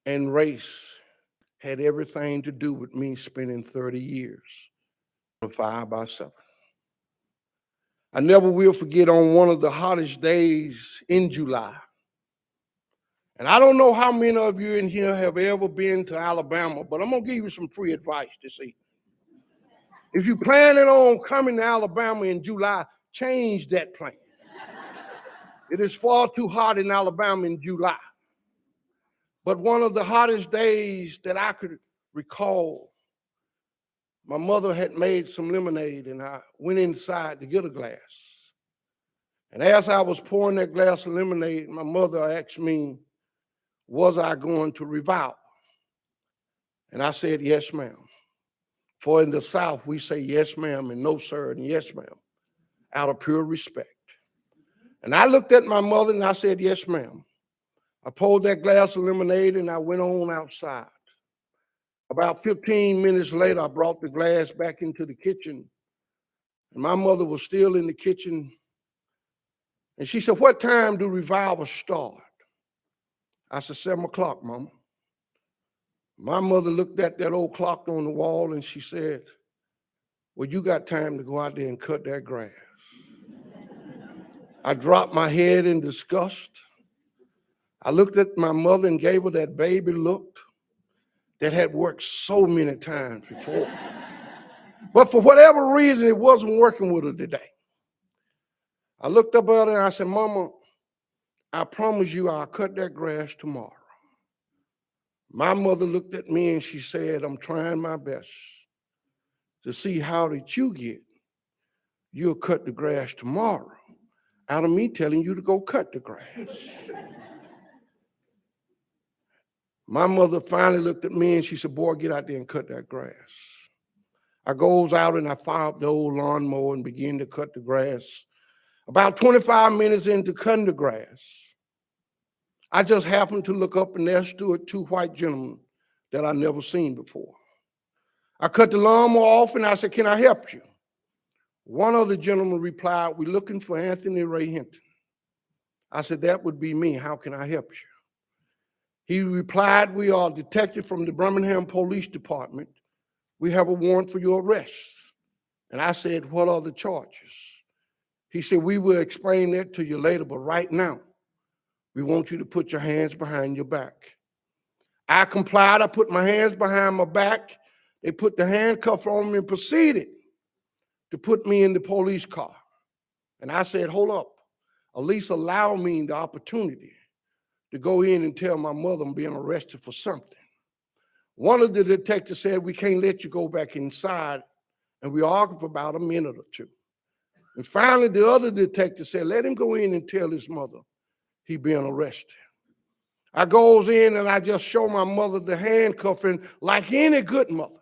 and race had everything to do with me spending 30 years on 5x7. I never will forget on one of the hottest days in July. And I don't know how many of you in here have ever been to Alabama, but I'm going to give you some free advice this evening. If you're planning on coming to Alabama in July, change that plan. It is far too hot in Alabama in July. But one of the hottest days that I could recall, my mother had made some lemonade, and I went inside to get a glass. And as I was pouring that glass of lemonade, my mother asked me, was I going to revival? And I said, yes, ma'am. For in the South, we say yes, ma'am, and no, sir, and yes, ma'am, out of pure respect. And I looked at my mother and I said, yes, ma'am. I poured that glass of lemonade and I went on outside. About 15 minutes later, I brought the glass back into the kitchen. And my mother was still in the kitchen. And she said, what time do revival start? I said, 7 o'clock, Mama. My mother looked at that old clock on the wall and she said, well, you got time to go out there and cut that grass. I dropped my head in disgust. I looked at my mother and gave her that baby look that had worked so many times before. But for whatever reason, it wasn't working with her today. I looked up at her and I said, Mama, I promise you I'll cut that grass tomorrow. My mother looked at me and she said, I'm trying my best to see how did you get. You'll cut the grass tomorrow out of me telling you to go cut the grass. My mother finally looked at me and she said, boy, get out there and cut that grass. I goes out and I fire up the old lawnmower and begin to cut the grass. About 25 minutes into cutting the grass, I just happened to look up and there stood two white gentlemen that I never seen before. I cut the lawnmower off and I said, can I help you? One of the gentlemen replied, we're looking for Anthony Ray Hinton. I said, that would be me. How can I help you? He replied, we are detectives from the Birmingham Police Department. We have a warrant for your arrest. And I said, what are the charges? He said, we will explain that to you later, but right now, we want you to put your hands behind your back. I complied. I put my hands behind my back. They put the handcuff on me and proceeded to put me in the police car. And I said, hold up, at least allow me the opportunity to go in and tell my mother I'm being arrested for something. One of the detectives said, we can't let you go back inside. And we argued for about a minute or two. And finally, the other detective said, let him go in and tell his mother he being arrested. I goes in and I just show my mother the handcuffing like any good mother.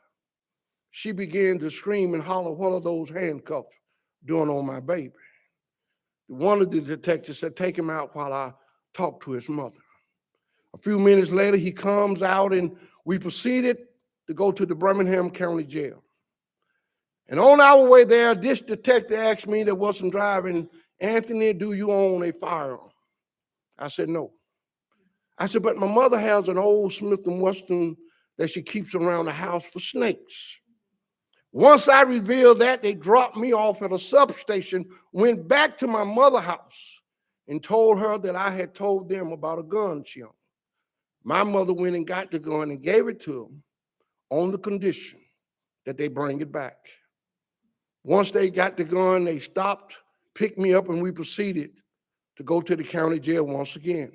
She began to scream and holler, what are those handcuffs doing on my baby? One of the detectives said, take him out while I talk to his mother. A few minutes later, he comes out and we proceeded to go to the Birmingham County Jail. And on our way there, this detective asked me that wasn't driving, Anthony, do you own a firearm? I said, no. I said, but my mother has an old Smith & Wesson that she keeps around the house for snakes. Once I revealed that, they dropped me off at a substation, went back to my mother's house and told her that I had told them about a gun she owned. My mother went and got the gun and gave it to them on the condition that they bring it back. Once they got the gun, they stopped, picked me up, and we proceeded to go to the county jail once again.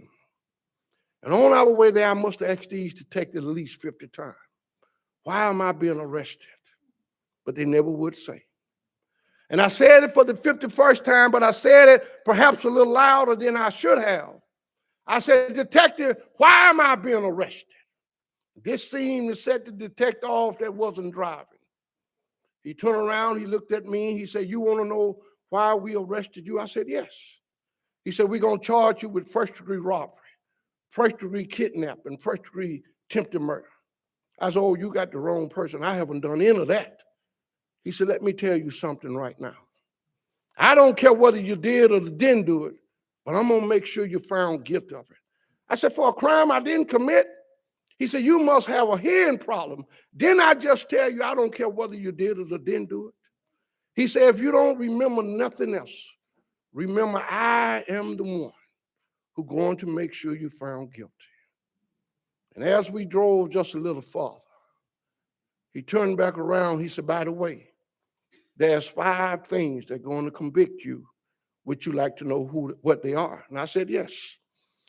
And on our way there, I must have asked these detectives at least 50 times, why am I being arrested? But they never would say. And I said it for the 51st time, but I said it perhaps a little louder than I should have. I said, detective, why am I being arrested? This seemed to set the detective off that wasn't driving. He turned around, he looked at me, he said, you want to know why we arrested you? I said, yes. He said, we're going to charge you with first-degree robbery, first-degree kidnapping, first-degree attempted murder. I said, oh, you got the wrong person. I haven't done any of that. He said, let me tell you something right now. I don't care whether you did or didn't do it, but I'm going to make sure you're found guilty of it. I said, for a crime I didn't commit? He said, you must have a hearing problem. Didn't I just tell you I don't care whether you did it or didn't do it? He said, if you don't remember nothing else, remember I am the one who's going to make sure you found guilty. And as we drove just a little farther, he turned back around. He said, by the way, there's 5 things that are going to convict you. Would you like to know what they are? And I said, yes.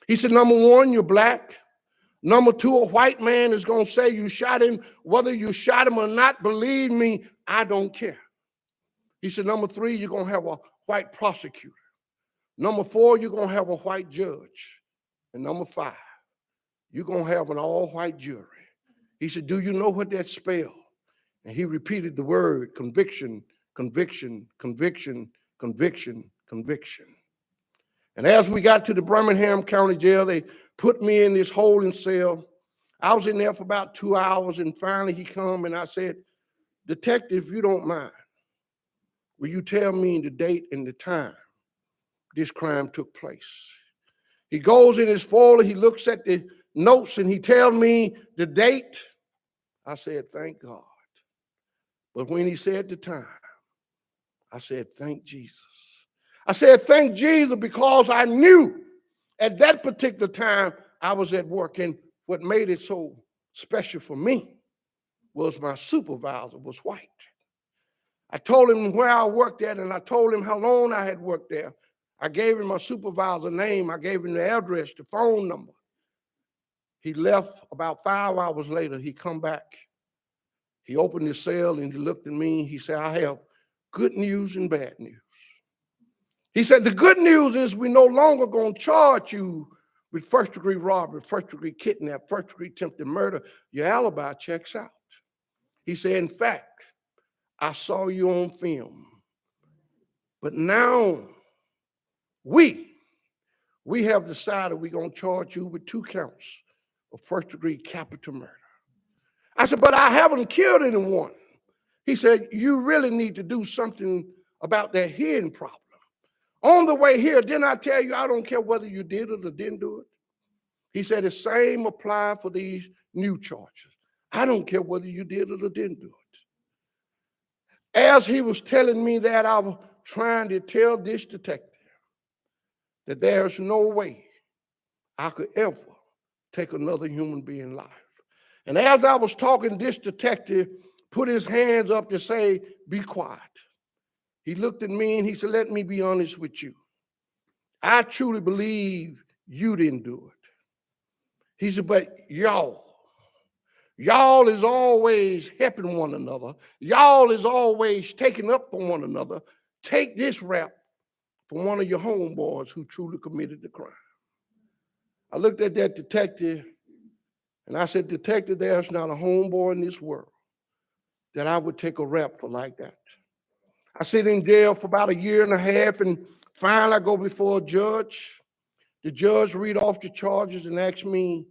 He said, number 1, you're black. Number 2, a white man is going to say you shot him. Whether you shot him or not, believe me, I don't care. He said, number 3, you're going to have a white prosecutor. Number 4, you're going to have a white judge. And number 5, you're going to have an all-white jury. He said, do you know what that spells? And he repeated the word conviction, conviction, conviction, conviction, conviction. And as we got to the Birmingham County Jail, they put me in this holding cell. I was in there for about 2 hours, and finally he come and I said, detective, if you don't mind, will you tell me the date and the time this crime took place? He goes in his folder, he looks at the notes, and he tells me the date. I said, thank God. But when he said the time, I said, thank Jesus. I said, thank Jesus, because I knew at that particular time I was at work. And what made it so special for me was my supervisor was white. I told him where I worked at, and I told him how long I had worked there. I gave him my supervisor name. I gave him the address, the phone number. He left. About 5 hours later, he come back. He opened his cell and he looked at me. He said, I have good news and bad news. He said, the good news is we no longer going to charge you with first-degree robbery, first-degree kidnap, first-degree attempted murder. Your alibi checks out. He said, in fact, I saw you on film. But now we have decided we're going to charge you with 2 counts of first-degree capital murder. I said, but I haven't killed anyone. He said, you really need to do something about that hearing problem. On the way here, didn't I tell you I don't care whether you did it or didn't do it? He said, the same apply for these new charges. I don't care whether you did it or didn't do it. As he was telling me that, I was trying to tell this detective that there's no way I could ever take another human being's life. And as I was talking, this detective put his hands up to say, be quiet. He looked at me and he said, let me be honest with you. I truly believe you didn't do it. He said, but y'all is always helping one another. Y'all is always taking up for one another. Take this rap from one of your homeboys who truly committed the crime. I looked at that detective and I said, detective, there's not a homeboy in this world that I would take a rap for like that. I sit in jail for about 1.5 years, and finally I go before a judge. The judge read off the charges and asked me,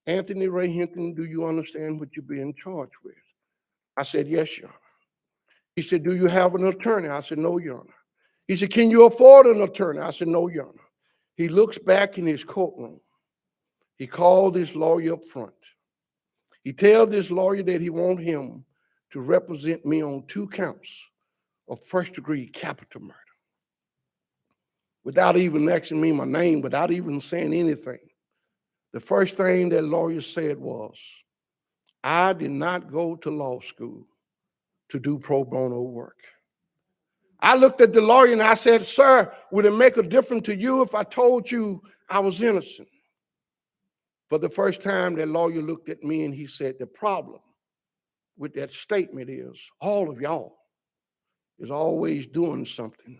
Anthony Ray Hinton, do you understand what you're being charged with? I said, yes, Your Honor. He said, do you have an attorney? I said, no, Your Honor. He said, can you afford an attorney? I said, no, Your Honor. He looks back in his courtroom. He called this lawyer up front. He tells this lawyer that he wants him to represent me on 2 counts of first-degree capital murder. Without even asking me my name, without even saying anything, the first thing that lawyer said was, I did not go to law school to do pro bono work. I looked at the lawyer and I said, sir, would it make a difference to you if I told you I was innocent? For the first time, that lawyer looked at me and he said, the problem with that statement is all of y'all is always doing something.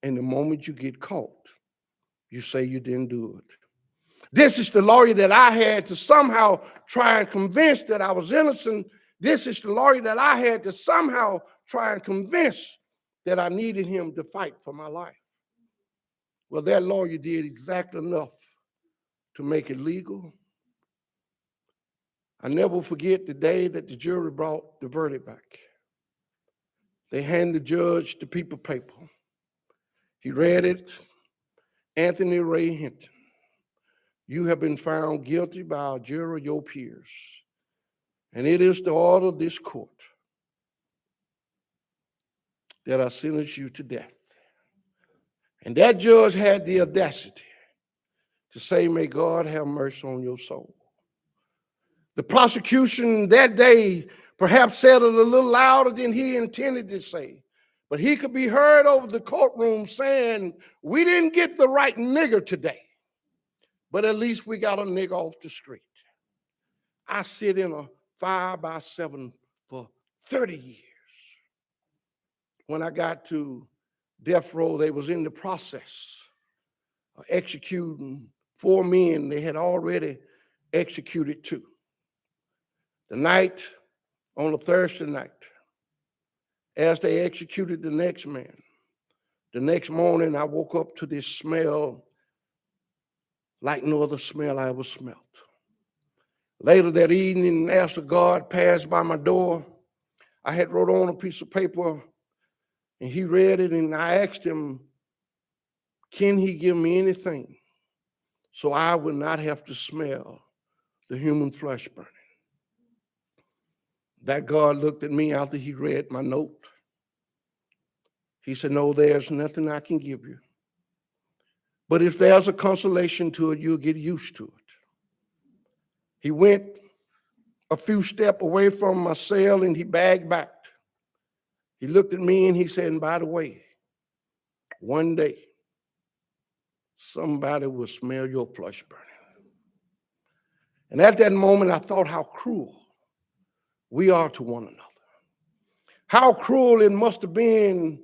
And the moment you get caught, you say you didn't do it. This is the lawyer that I had to somehow try and convince that I was innocent. This is the lawyer that I had to somehow try and convince that I needed him to fight for my life. Well, that lawyer did exactly enough to make it legal. I never forget the day that the jury brought the verdict back. They handed the judge the piece of paper. He read it, Anthony Ray Hinton, You have been found guilty by a jury of your peers, and it is the order of this court that I sentence you to death. And that judge had the audacity to say, may God have mercy on your soul. The prosecution that day perhaps said it a little louder than he intended to say, but he could be heard over the courtroom saying, we didn't get the right nigger today, but at least we got a nigger off the street. I sit in a 5x7 for 30 years. When I got to death row, they was in the process of executing 4 men. They had already executed 2. The night, on a Thursday night, as they executed the next man, the next morning I woke up to this smell like no other smell I ever smelled. Later that evening, as the guard passed by my door, I had wrote on a piece of paper, and he read it, and I asked him, can he give me anything so I would not have to smell the human flesh burning? That guard looked at me after he read my note. He said, no, there's nothing I can give you. But if there's a consolation to it, you'll get used to it. He went a few steps away from my cell and he bagged back. He looked at me and he said, and by the way, one day, somebody will smell your flesh burning. And at that moment, I thought how cruel we are to one another. How cruel it must have been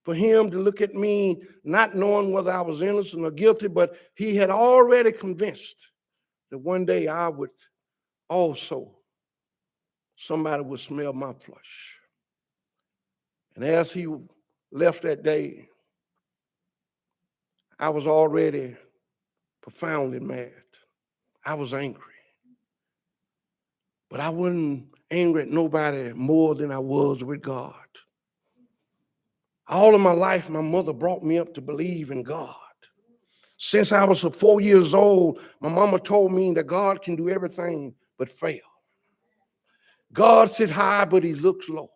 for him to look at me, not knowing whether I was innocent or guilty, but he had already convinced that one day I would also, somebody would smell my flesh. And as he left that day, I was already profoundly mad. I was angry. But I wasn't angry at nobody more than I was with God. All of my life, my mother brought me up to believe in God. Since I was 4 years old, my mama told me that God can do everything but fail. God sits high, but he looks low.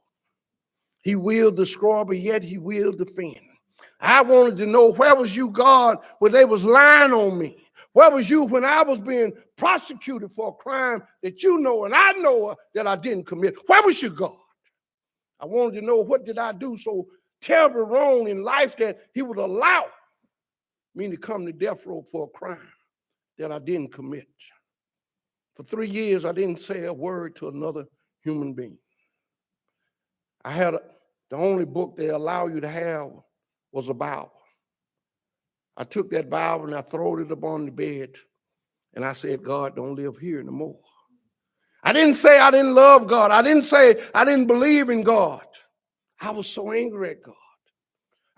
He will destroy, but yet he will defend. I wanted to know, where was you, God, when they was lying on me? Where was you when I was being prosecuted for a crime that you know and I know that I didn't commit? Where was you, God? I wanted to know, what did I do so terribly wrong in life that he would allow me to come to death row for a crime that I didn't commit? For 3 years, I didn't say a word to another human being. I had the only book they allow you to have was a Bible. I took that Bible and I threw it up on the bed and I said, God, don't live here anymore. I didn't say I didn't love God. I didn't say I didn't believe in God. I was so angry at God.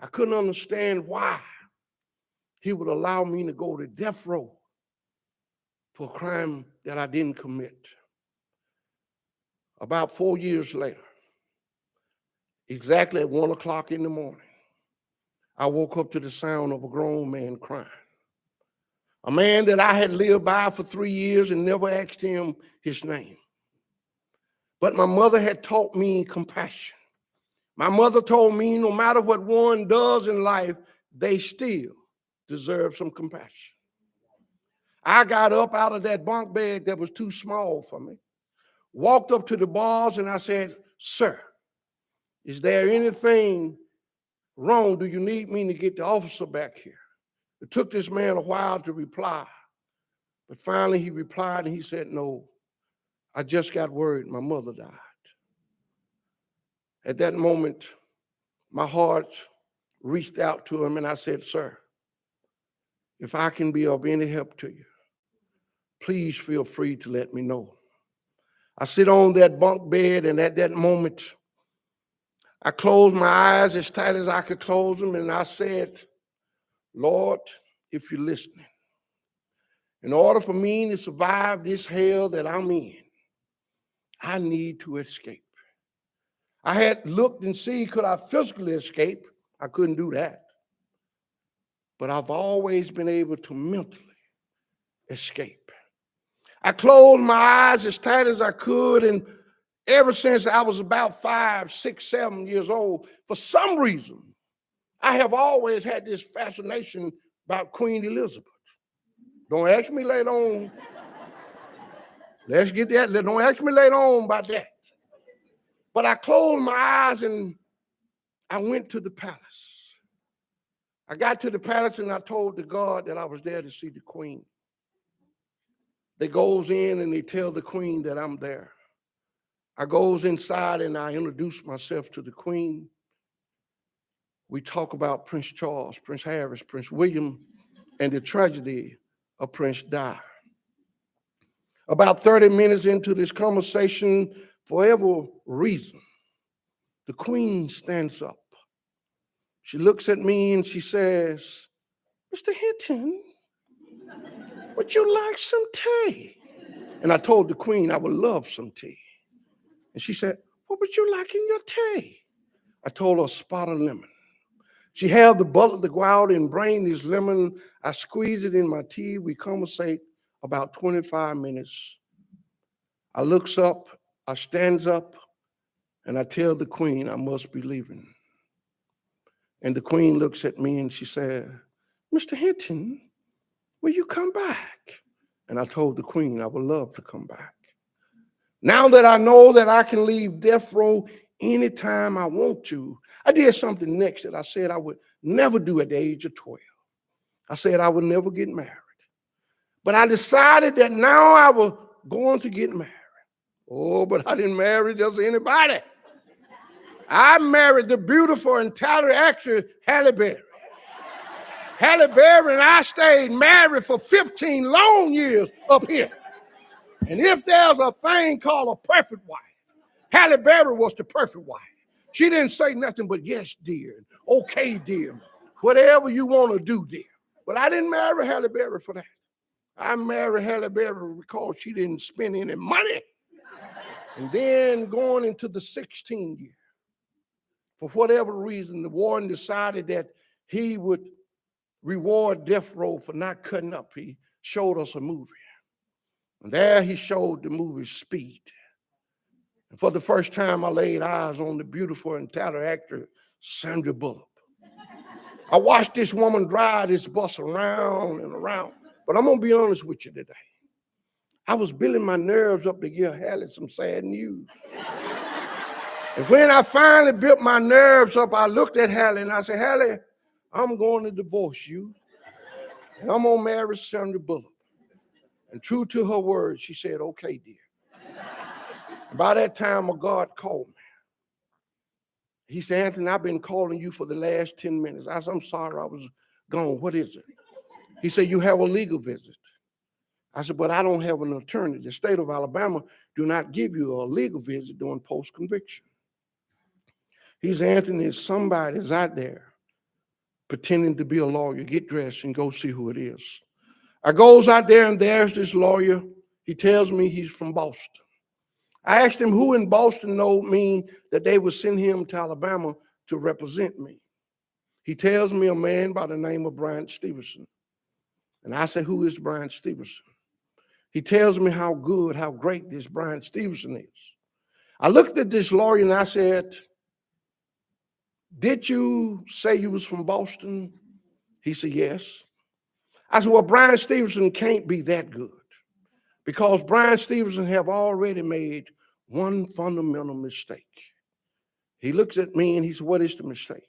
I couldn't understand why he would allow me to go to death row for a crime that I didn't commit. About 4 years later, exactly at 1 o'clock in the morning, I woke up to the sound of a grown man crying. A man that I had lived by for 3 years and never asked him his name. But my mother had taught me compassion. My mother told me no matter what one does in life, they still deserve some compassion. I got up out of that bunk bed that was too small for me, walked up to the bars and I said, sir, is there anything wrong? Do you need me to get the officer back here? It took this man a while to reply, but finally he replied and he said, no, I just got worried my mother died. At that moment, my heart reached out to him and I said, sir, if I can be of any help to you, please feel free to let me know. I sit on that bunk bed and at that moment, I closed my eyes as tight as I could close them and I said, Lord, if you're listening, in order for me to survive this hell that I'm in, I need to escape. I had looked and see, could I physically escape? I couldn't do that. But I've always been able to mentally escape. I closed my eyes as tight as I could, and ever since I was about 5, 6, 7 years old, for some reason, I have always had this fascination about Queen Elizabeth. Don't ask me later on. Let's get that. Don't ask me later on about that. But I closed my eyes and I went to the palace. I got to the palace and I told the guard that I was there to see the queen. They goes in and they tell the queen that I'm there. I goes inside and I introduce myself to the queen. We talk about Prince Charles, Prince Harris, Prince William, and the tragedy of Prince Di. About 30 minutes into this conversation, for whatever reason, the queen stands up. She looks at me and she says, "Mr. Hinton, would you like some tea?" And I told the queen I would love some tea. And she said, "What would you like in your tea?" I told her a spot of lemon. She had the butler to go out and bring this lemon. I squeeze it in my tea. We conversate about 25 minutes. I looks up, I stands up, and I tell the queen I must be leaving. And the queen looks at me and she said, "Mr. Hinton, will you come back?" And I told the queen I would love to come back. Now that I know that I can leave death row anytime I want to, I did something next that I said I would never do at the age of 12. I said I would never get married. But I decided that now I was going to get married. Oh, but I didn't marry just anybody. I married the beautiful and talented actress Halle Berry. Halle Berry and I stayed married for 15 long years up here. And if there's a thing called a perfect wife, Halle Berry was the perfect wife. She didn't say nothing but yes, dear, okay, dear, whatever you want to do, dear. But I didn't marry Halle Berry for that. I married Halle Berry because she didn't spend any money. And then going into the 16th year, for whatever reason, the warden decided that he would reward death row for not cutting up. He showed us a movie. And there he showed the movie Speed. And for the first time, I laid eyes on the beautiful and talented actor, Sandra Bullock. I watched this woman drive this bus around and around. But I'm going to be honest with you today. I was building my nerves up to give Halle some sad news. And when I finally built my nerves up, I looked at Halle and I said, "Halle, I'm going to divorce you. And I'm going to marry Sandra Bullock." And true to her word, she said, "Okay, dear." And by that time, a guard called me. He said, "Anthony, I've been calling you for the last 10 minutes. I said, "I'm sorry, I was gone. What is it?" He said, "You have a legal visit." I said, "But I don't have an attorney. The state of Alabama do not give you a legal visit during post-conviction." He said, "Anthony, somebody's out there pretending to be a lawyer. Get dressed and go see who it is." I goes out there and there's this lawyer. He tells me he's from Boston. I asked him who in Boston told me that they would send him to Alabama to represent me. He tells me a man by the name of Bryan Stevenson. And I said, "Who is Bryan Stevenson?" He tells me how good, how great this Bryan Stevenson is. I looked at this lawyer and I said, "Did you say you was from Boston?" He said, "Yes." I said, "Well, Bryan Stevenson can't be that good because Bryan Stevenson have already made one fundamental mistake." He looks at me and he said, "What is the mistake?"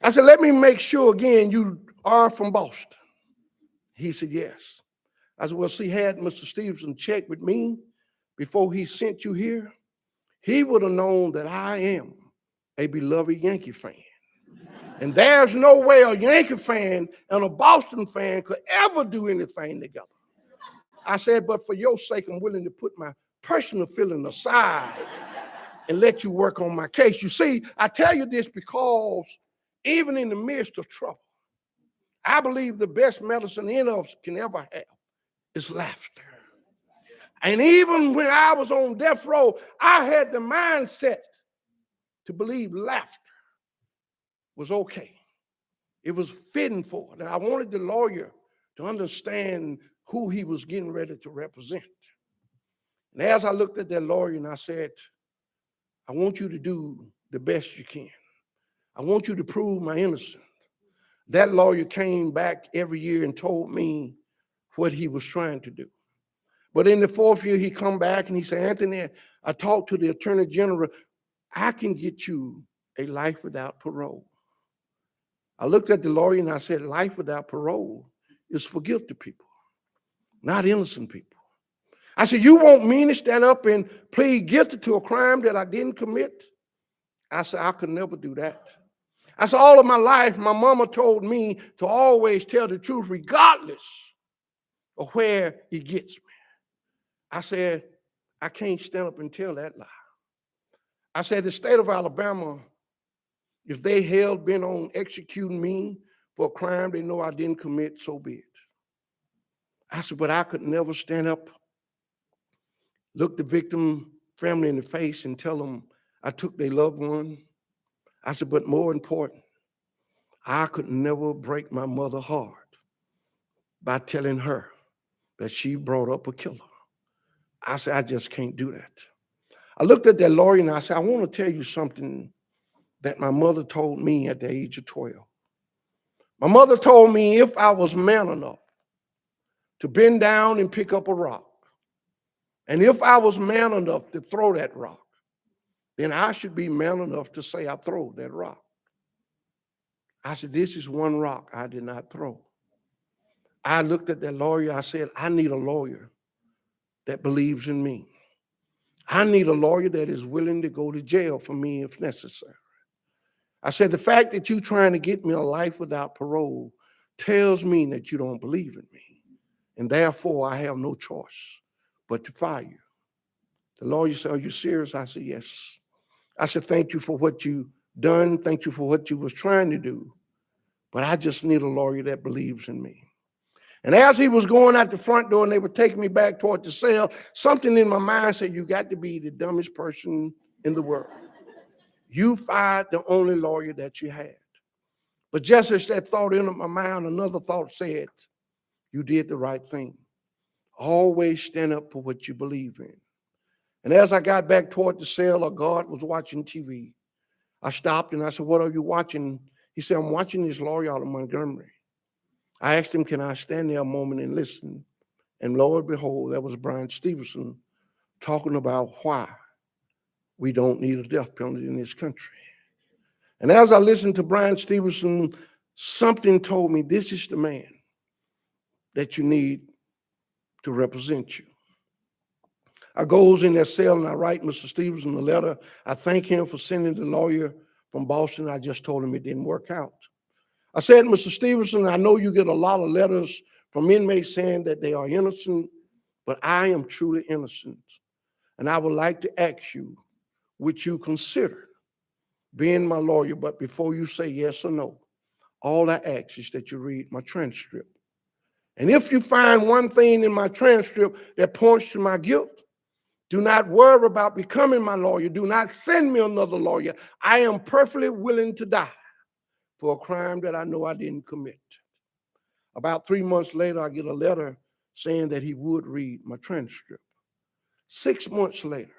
I said, "Let me make sure again, you are from Boston." He said, "Yes." I said, "Well, see, had Mr. Stevenson checked with me before he sent you here, he would have known that I am a beloved Yankee fan. And there's no way a Yankee fan and a Boston fan could ever do anything together." I said, "But for your sake, I'm willing to put my personal feeling aside and let you work on my case." You see, I tell you this because even in the midst of trouble, I believe the best medicine any of us can ever have is laughter. And even when I was on death row, I had the mindset to believe laughter was okay. It was fitting for it. And I wanted the lawyer to understand who he was getting ready to represent. And as I looked at that lawyer and I said, I want you to do the best you can. I want you to prove my innocence. That lawyer came back every year and told me what he was trying to do. But in the 4th year, he come back and he said, Anthony, I talked to the attorney general. I can get you a life without parole. I looked at the lawyer and I said, life without parole is for guilty people, not innocent people. I said, you want me to stand up and plead guilty to a crime that I didn't commit? I said, I could never do that. I said, all of my life, my mama told me to always tell the truth regardless of where it gets me. I said, I can't stand up and tell that lie. I said, the state of Alabama, if they hell bent on executing me for a crime they know I didn't commit, so be it. I said, but I could never stand up, look the victim family in the face and tell them I took their loved one. I said, but more important, I could never break my mother's heart by telling her that she brought up a killer. I said, I just can't do that. I looked at that lawyer and I said, I want to tell you something that my mother told me at the age of 12. My mother told me if I was man enough to bend down and pick up a rock, and if I was man enough to throw that rock, then I should be man enough to say I throw that rock. I said, this is one rock I did not throw. I looked at that lawyer. I said, I need a lawyer that believes in me. I need a lawyer that is willing to go to jail for me if necessary. I said, the fact that you're trying to get me a life without parole tells me that you don't believe in me. And therefore, I have no choice but to fire you. The lawyer said, are you serious? I said, yes. I said, thank you for what you done. Thank you for what you was trying to do. But I just need a lawyer that believes in me. And as he was going out the front door and they were taking me back toward the cell, something in my mind said, you got to be the dumbest person in the world. You fired the only lawyer that you had. But just as that thought entered my mind, another thought said, you did the right thing. Always stand up for what you believe in. And as I got back toward the cell, a guard was watching TV. I stopped and I said, what are you watching? He said, I'm watching this lawyer out of Montgomery. I asked him, can I stand there a moment and listen? And lo and behold, that was Bryan Stevenson talking about why we don't need a death penalty in this country. And as I listened to Bryan Stevenson, something told me this is the man that you need to represent you. I goes in that cell and I write Mr. Stevenson a letter. I thank him for sending the lawyer from Boston. I just told him it didn't work out. I said, Mr. Stevenson, I know you get a lot of letters from inmates saying that they are innocent, but I am truly innocent. And I would like to ask you, would you consider being my lawyer? But before you say yes or no, all I ask is that you read my transcript. And if you find one thing in my transcript that points to my guilt, do not worry about becoming my lawyer. Do not send me another lawyer. I am perfectly willing to die for a crime that I know I didn't commit. About 3 months later, I get a letter saying that he would read my transcript. 6 months later,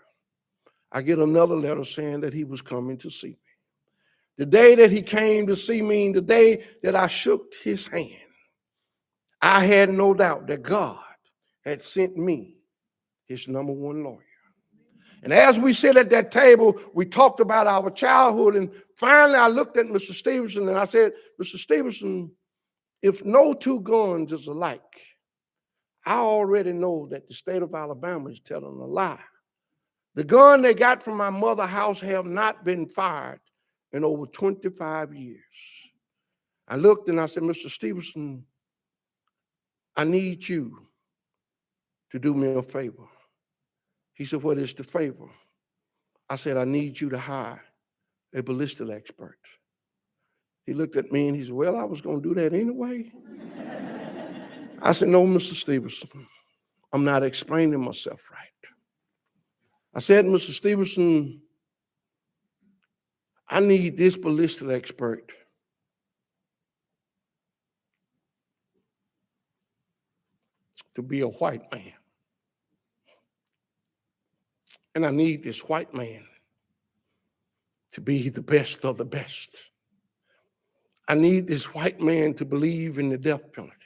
I get another letter saying that he was coming to see me. The day that he came to see me, the day that I shook his hand, I had no doubt that God had sent me his number one lawyer. And as we sit at that table, we talked about our childhood. And finally, I looked at Mr. Stevenson and I said, Mr. Stevenson, if no two guns is alike, I already know that the state of Alabama is telling a lie. The gun they got from my mother's house have not been fired in over 25 years. I looked and I said, Mr. Stevenson, I need you to do me a favor. He said, what is the favor? I said, I need you to hire a ballistic expert. He looked at me and he said, well, I was going to do that anyway. I said, no, Mr. Stevenson, I'm not explaining myself right. I said, Mr. Stevenson, I need this ballistic expert to be a white man. And I need this white man to be the best of the best. I need this white man to believe in the death penalty.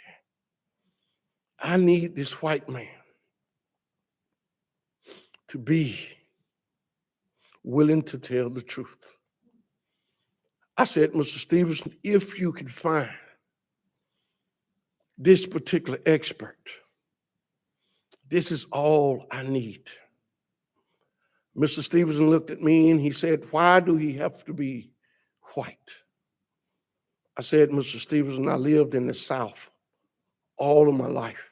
I need this white man to be willing to tell the truth. I said, Mr. Stevenson, if you can find this particular expert, this is all I need. Mr. Stevenson looked at me and he said, why do he have to be white? I said, Mr. Stevenson, I lived in the South all of my life.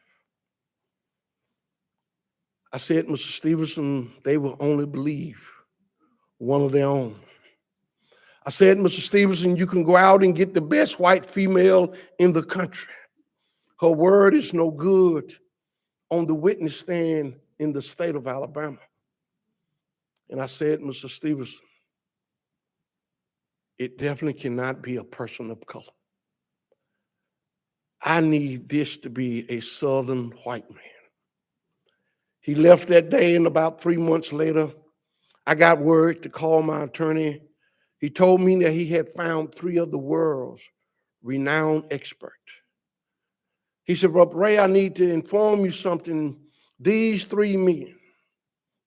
I said, Mr. Stevenson, they will only believe one of their own. I said, Mr. Stevenson, you can go out and get the best white female in the country. Her word is no good on the witness stand in the state of Alabama. And I said, Mr. Stevenson, it definitely cannot be a person of color. I need this to be a Southern white man. He left that day, and about 3 months later, I got word to call my attorney. He told me that he had found 3 of the world's renowned experts. He said, Brother Ray, I need to inform you something. These 3 men,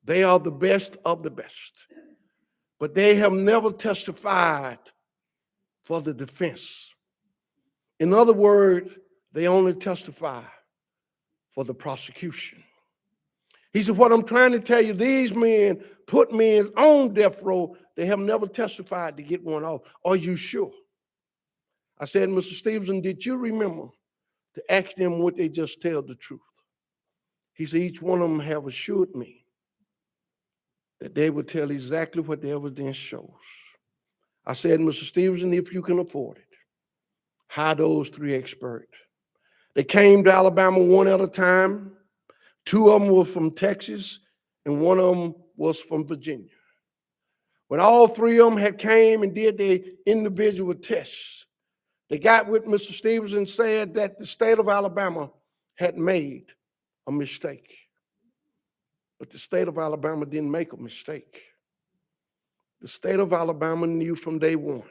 they are the best of the best, but they have never testified for the defense. In other words, they only testify for the prosecution. He said, what I'm trying to tell you, these men put men on death row. They have never testified to get one off. Are you sure? I said, Mr. Stevenson, did you remember to ask them would they just tell the truth? He said, each one of them have assured me that they would tell exactly what the evidence shows. I said, Mr. Stevenson, if you can afford it, hire those 3 experts. They came to Alabama one at a time. 2 of them were from Texas, and 1 of them was from Virginia. When all 3 of them had came and did their individual tests, they got with Mr. Stevenson and said that the state of Alabama had made a mistake. But the state of Alabama didn't make a mistake. The state of Alabama knew from day one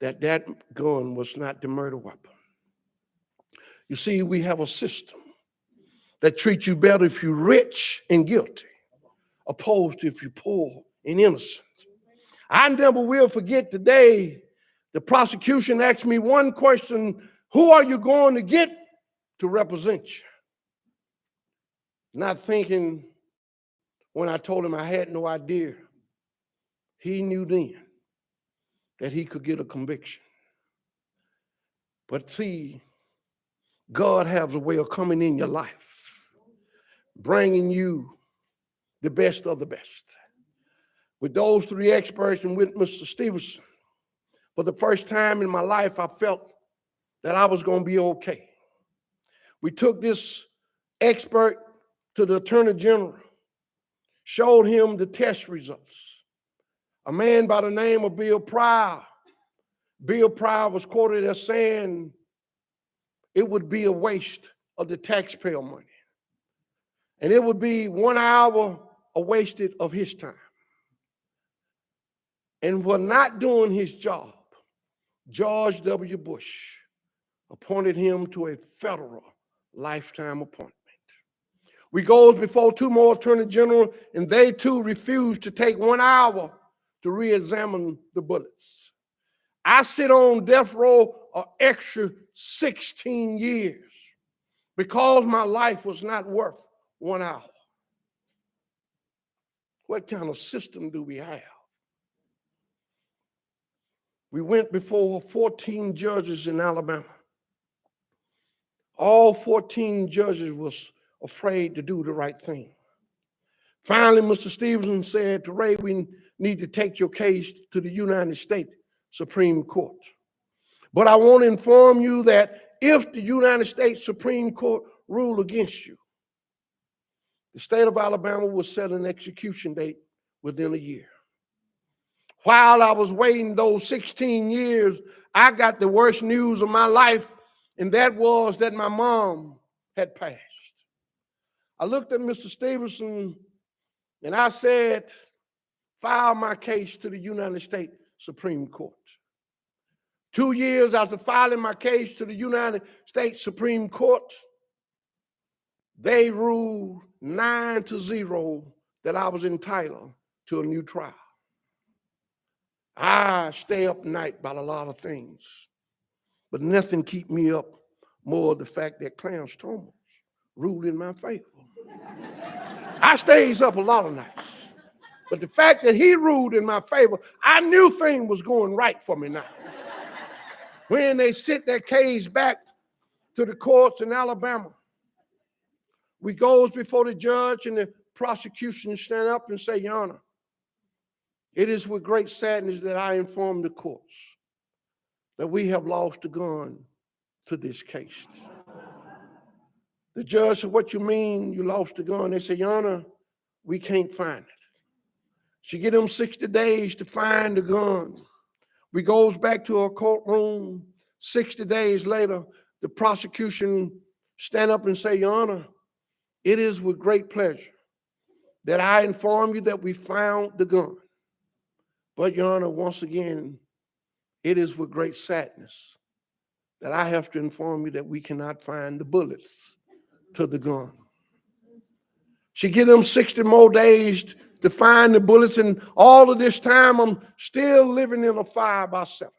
that that gun was not the murder weapon. You see, we have a system that treats you better if you're rich and guilty, opposed to if you're poor and innocent. I never will forget the day the prosecution asked me one question: who are you going to get to represent you? Not thinking when I told him I had no idea, he knew then that he could get a conviction. But see, God has a way of coming in your life, bringing you the best of the best. With those 3 experts and with Mr. Stevenson, for the first time in my life, I felt that I was going to be okay. We took this expert to the Attorney General, showed him the test results. A man by the name of Bill Pryor. Bill Pryor was quoted as saying it would be a waste of the taxpayer money. And it would be 1 hour a wasted of his time. And for not doing his job, George W. Bush appointed him to a federal lifetime appointment. We goes before 2 more attorney generals, and they too refused to take 1 hour to re-examine the bullets. I sit on death row an extra 16 years because my life was not worth 1 hour. What kind of system do we have? We went before 14 judges in Alabama. All 14 judges was afraid to do the right thing. Finally, Mr. Stevenson said to Ray, we need to take your case to the United States Supreme Court. But I want to inform you that if the United States Supreme Court rule against you, the state of Alabama will set an execution date within a year. While I was waiting those 16 years, I got the worst news of my life, and that was that my mom had passed. I looked at Mr. Stevenson and I said, file my case to the United States Supreme Court. 2 years after filing my case to the United States Supreme Court, they ruled 9-0 that I was entitled to a new trial. I stay up night about a lot of things, but nothing keep me up more the fact that Clarence Thomas ruled in my favor. I stays up a lot of nights, but the fact that he ruled in my favor, I knew things was going right for me now. When they sent that case back to the courts in Alabama, we goes before the judge and the prosecution stand up and say, Your Honor, it is with great sadness that I inform the courts that we have lost a gun to this case. The judge said, what you mean you lost the gun? They said, Your Honor, we can't find it. She give them 60 days to find the gun. We goes back to our courtroom. 60 days later, the prosecution stand up and say, Your Honor, it is with great pleasure that I inform you that we found the gun. But Your Honor, once again, it is with great sadness that I have to inform you that we cannot find the bullets to the gun. She give them 60 more days to find the bullets, and all of this time I'm still living in a 5x7.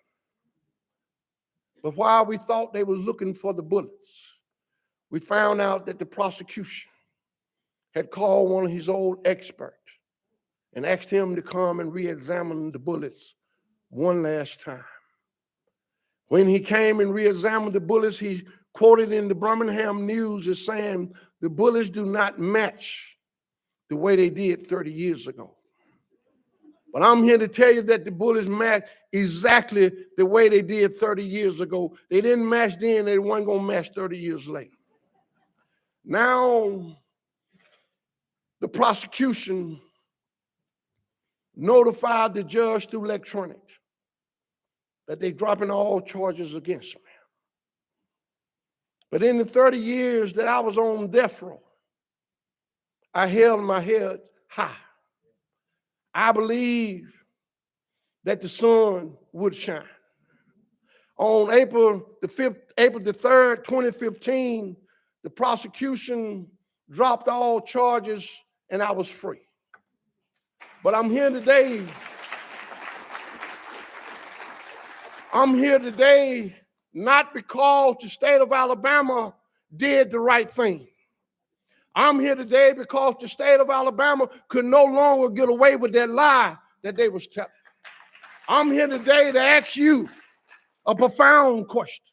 But while we thought they was looking for the bullets, we found out that the prosecution had called one of his old experts and asked him to come and re-examine the bullets one last time. When he came and re-examined the bullets, he quoted in the Birmingham News as saying, the bullets do not match the way they did 30 years ago. But I'm here to tell you that the bullets match exactly the way they did 30 years ago. They didn't match then, they weren't going to match 30 years later. Now, the prosecution notified the judge through electronic that they're dropping all charges against me. But in the 30 years that I was on death row, I held my head high. I believed that the sun would shine. On April the 3rd, 2015, the prosecution dropped all charges and I was free. But I'm here today not because the state of Alabama did the right thing. I'm here today because the state of Alabama could no longer get away with that lie that they was telling. I'm here today to ask you a profound question.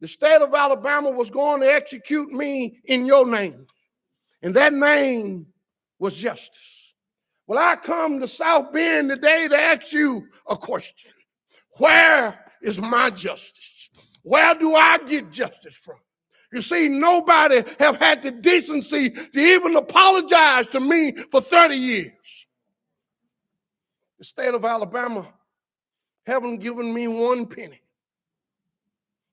The state of Alabama was going to execute me in your name, and that name was justice. Well, I come to South Bend today to ask you a question. Where is my justice? Where do I get justice from? You see, nobody have had the decency to even apologize to me for 30 years. The state of Alabama haven't given me one penny.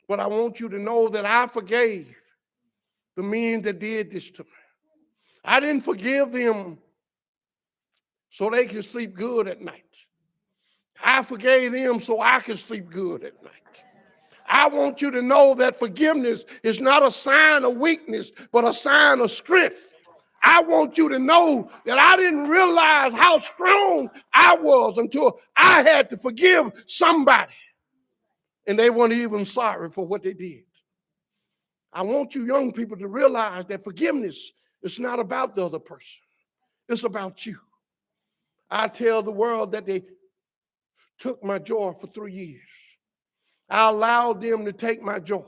But I want you to know that I forgave the men that did this to me. I didn't forgive them so they could sleep good at night. I forgave them so I could sleep good at night. I want you to know that forgiveness is not a sign of weakness, but a sign of strength. I want you to know that I didn't realize how strong I was until I had to forgive somebody, and they weren't even sorry for what they did. I want you young people to realize that forgiveness is not about the other person. It's about you. I tell the world that they took my joy for 3 years. I allowed them to take my joy.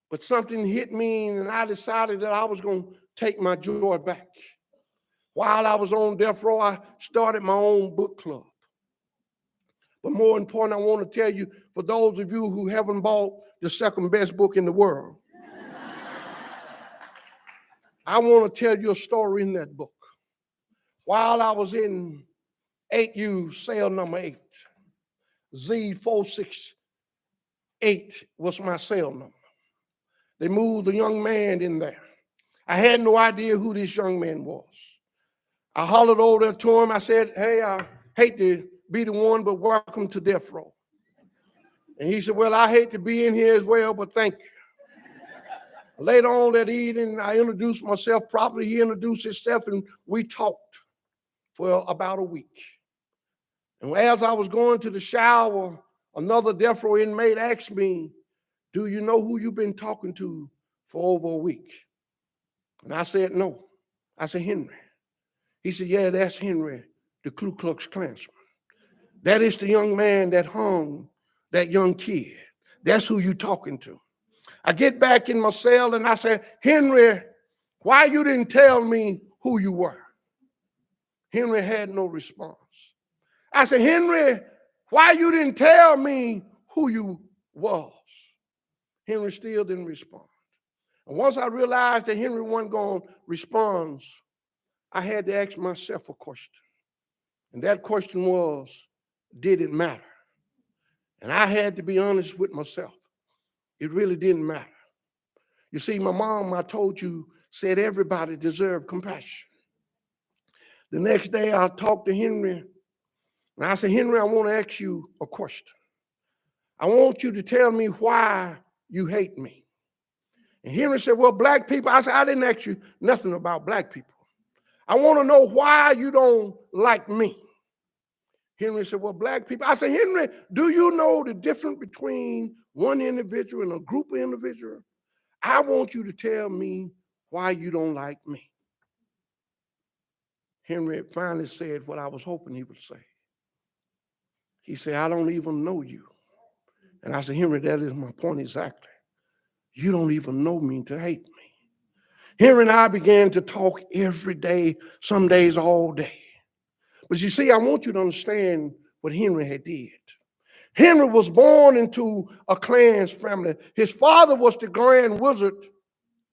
But something hit me and I decided that I was going to take my joy back. While I was on death row, I started my own book club. But more important, I want to tell you, for those of you who haven't bought the second best book in the world, I want to tell you a story in that book. While I was in 8U, cell number 8, Z468 was my cell number. They moved a young man in there. I had no idea who this young man was. I hollered over there to him. I said, hey, I hate to be the one, but welcome to death row. And he said, well, I hate to be in here as well, but thank you. Later on that evening, I introduced myself properly. He introduced himself, and we talked for about a week. And as I was going to the shower, another death row inmate asked me, do you know who you've been talking to for over a week? And I said, no. I said, Henry. He said, yeah, that's Henry, the Ku Klux Klansman. That is the young man that hung that young kid. That's who you talking to. I get back in my cell and I said, Henry, why you didn't tell me who you were? Henry had no response. I said, Henry, why you didn't tell me who you was? Henry still didn't respond. And once I realized that Henry wasn't going to respond, I had to ask myself a question. And that question was, did it matter? And I had to be honest with myself. It really didn't matter. You see, my mom, I told you, said everybody deserved compassion. The next day I talked to Henry, and I said, Henry, I want to ask you a question. I want you to tell me why you hate me. And Henry said, well, black people. I said, I didn't ask you nothing about black people. I want to know why you don't like me. Henry said, well, black people. I said, Henry, do you know the difference between one individual and a group of individuals? I want you to tell me why you don't like me. Henry finally said what I was hoping he would say. He said, I don't even know you. And I said, Henry, that is my point exactly. You don't even know me to hate me. Henry and I began to talk every day, some days all day. But you see, I want you to understand what Henry had did. Henry was born into a Klans family. His father was the Grand Wizard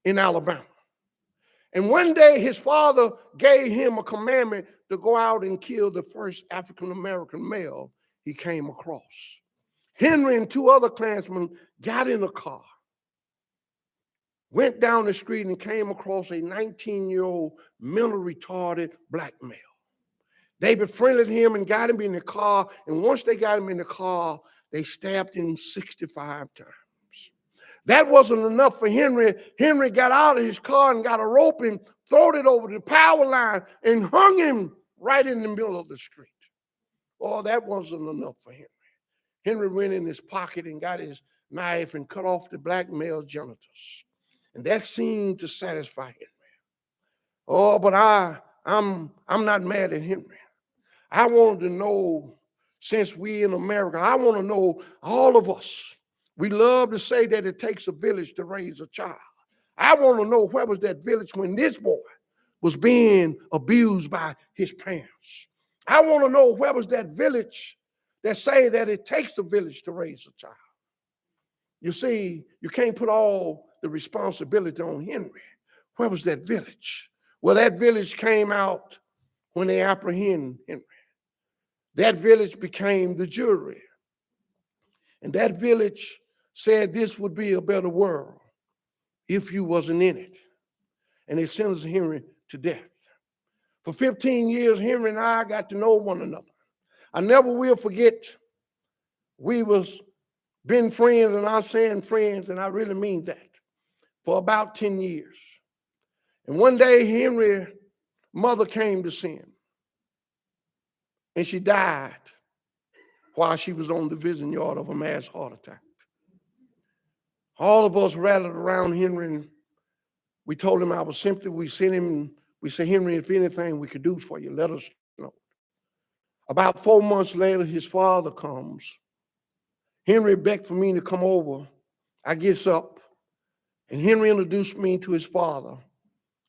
in Alabama. And one day his father gave him a commandment to go out and kill the first African-American male he came across. Henry and two other Klansmen got in a car, went down the street and came across a 19-year-old mentally retarded black male. They befriended him and got him in the car. And once they got him in the car, they stabbed him 65 times. That wasn't enough for Henry. Henry got out of his car and got a rope and threw it over the power line and hung him right in the middle of the street. Oh, that wasn't enough for Henry. Henry went in his pocket and got his knife and cut off the black male's genitals. And that seemed to satisfy Henry. Oh, but I'm not mad at Henry. I wanted to know, since we in America, I want to know, all of us, we love to say that it takes a village to raise a child. I want to know, where was that village when this boy was being abused by his parents? I want to know, where was that village that say that it takes a village to raise a child? You see, you can't put all the responsibility on Henry. Where was that village? Well, that village came out when they apprehended Henry. That village became the jury. And that village said this would be a better world if you wasn't in it. And they sentenced Henry to death. For 15 years, Henry and I got to know one another. I never will forget, we was been friends, and I'm saying friends, and I really mean that, for about 10 years. And one day, Henry's mother came to see him. And she died while she was on the visiting yard of a mass heart attack. All of us rallied around Henry, and we told him we said, Henry, if anything we could do for you, let us know. About 4 months later, his father comes. Henry begged for me to come over. I gets up, and Henry introduced me to his father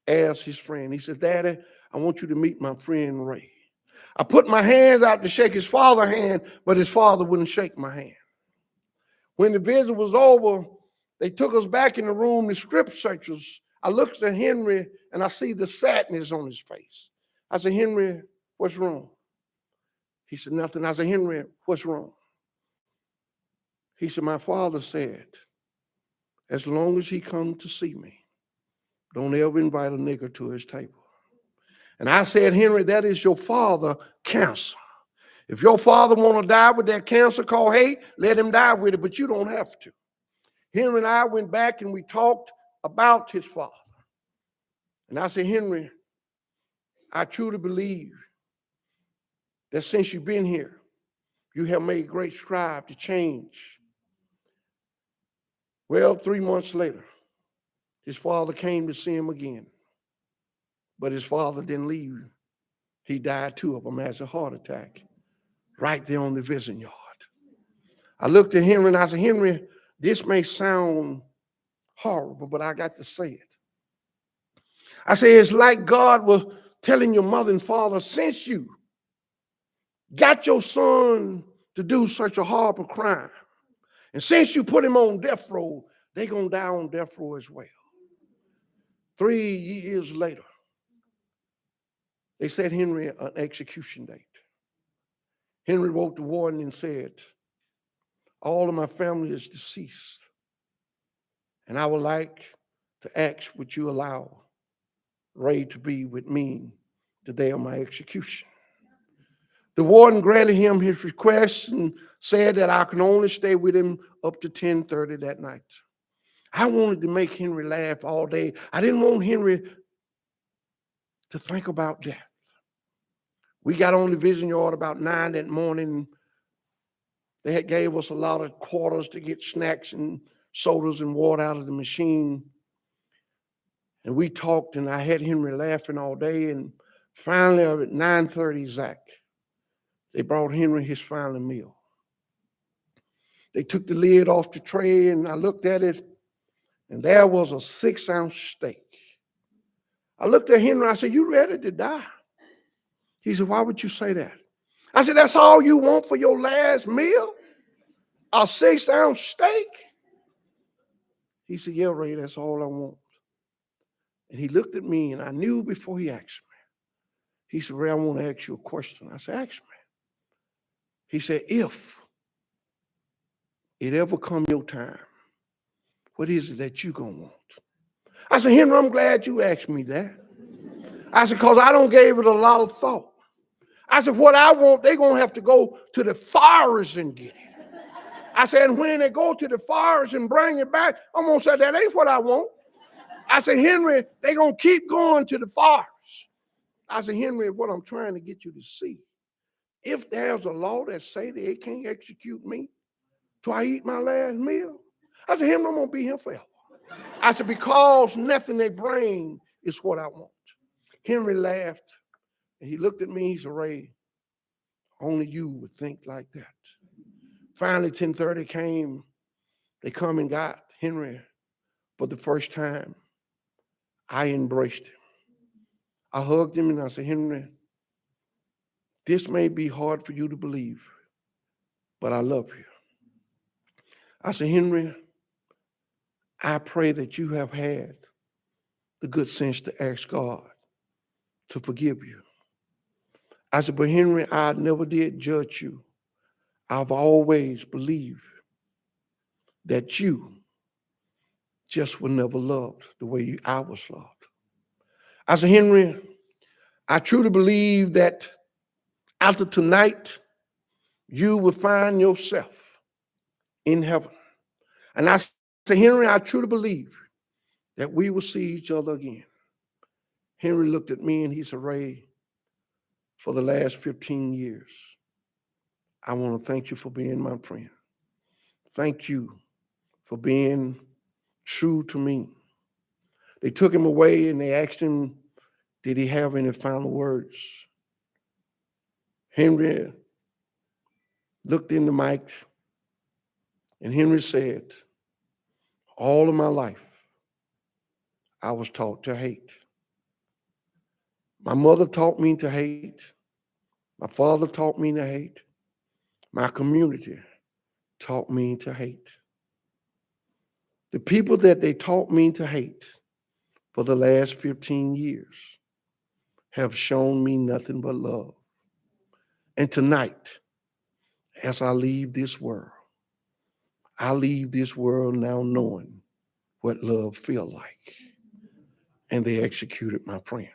as his friend. He said, Daddy, I want you to meet my friend Ray. I put my hands out to shake his father's hand, but his father wouldn't shake my hand. When the visit was over, they took us back in the room, the script searchers. I looked at Henry, and I see the sadness on his face. I said, Henry, what's wrong? He said, nothing. I said, Henry, what's wrong? He said, my father said as long as he comes to see me, don't ever invite a nigger to his table. And I said, Henry, that is your father cancer. If your father want to die with that cancer called hate, let him die with it, but you don't have to. Henry and I went back and we talked about his father. And I said, Henry, I truly believe that since you've been here, you have made great strides to change. Well, 3 months later, his father came to see him again. But his father didn't leave. He died, 2 of them, as a heart attack, right there on the visiting yard. I looked at Henry and I said, Henry, this may sound horrible, but I got to say it. I said, it's like God was telling your mother and father, since you got your son to do such a horrible crime, and since you put him on death row, they're going to die on death row as well. 3 years later, they set Henry an execution date. Henry wrote the warden and said, all of my family is deceased, and I would like to ask, would you allow Ray to be with me the day of my execution? The warden granted him his request and said that I can only stay with him up to 10:30 that night. I wanted to make Henry laugh all day. I didn't want Henry to think about death. We got on the visiting yard about 9 that morning. They had gave us a lot of quarters to get snacks and sodas and water out of the machine. And we talked, and I had Henry laughing all day. And finally, at 9:30 exact, they brought Henry his final meal. They took the lid off the tray, and I looked at it, and there was a 6-ounce steak. I looked at Henry, I said, you ready to die? He said, why would you say that? I said, that's all you want for your last meal? A 6-ounce steak? He said, yeah, Ray, that's all I want. And he looked at me, and I knew before he asked me. He said, Ray, I want to ask you a question. I said, ask me. He said, if it ever come your time, what is it that you gonna want? I said, Henry, I'm glad you asked me that. I said, because I don't gave it a lot of thought. I said, what I want, they're gonna have to go to the forest and get it. I said, and when they go to the forest and bring it back, I'm gonna say, that ain't what I want. I said, Henry, they're gonna keep going to the forest. I said, Henry, what I'm trying to get you to see, if there's a law that say they can't execute me till I eat my last meal, I said, Henry, I'm gonna be here forever. I said, because nothing they bring is what I want. Henry laughed, and he looked at me, he said, Ray, only you would think like that. Finally, 10:30 came, they come and got Henry for the first time. I embraced him. I hugged him and I said, Henry, this may be hard for you to believe, but I love you. I said, Henry, I pray that you have had the good sense to ask God to forgive you. I said, but Henry, I never did judge you. I've always believed that you just were never loved the way I was loved. I said, Henry, I truly believe that after tonight, you will find yourself in heaven. And I said, Henry, I truly believe that we will see each other again. Henry looked at me and he said, Ray, for the last 15 years, I want to thank you for being my friend. Thank you for being true to me. They took him away and they asked him, did he have any final words? Henry looked in the mic and Henry said, all of my life, I was taught to hate. My mother taught me to hate. My father taught me to hate. My community taught me to hate. The people that they taught me to hate for the last 15 years have shown me nothing but love. And tonight, as I leave this world now knowing what love feels like. And they executed my friend.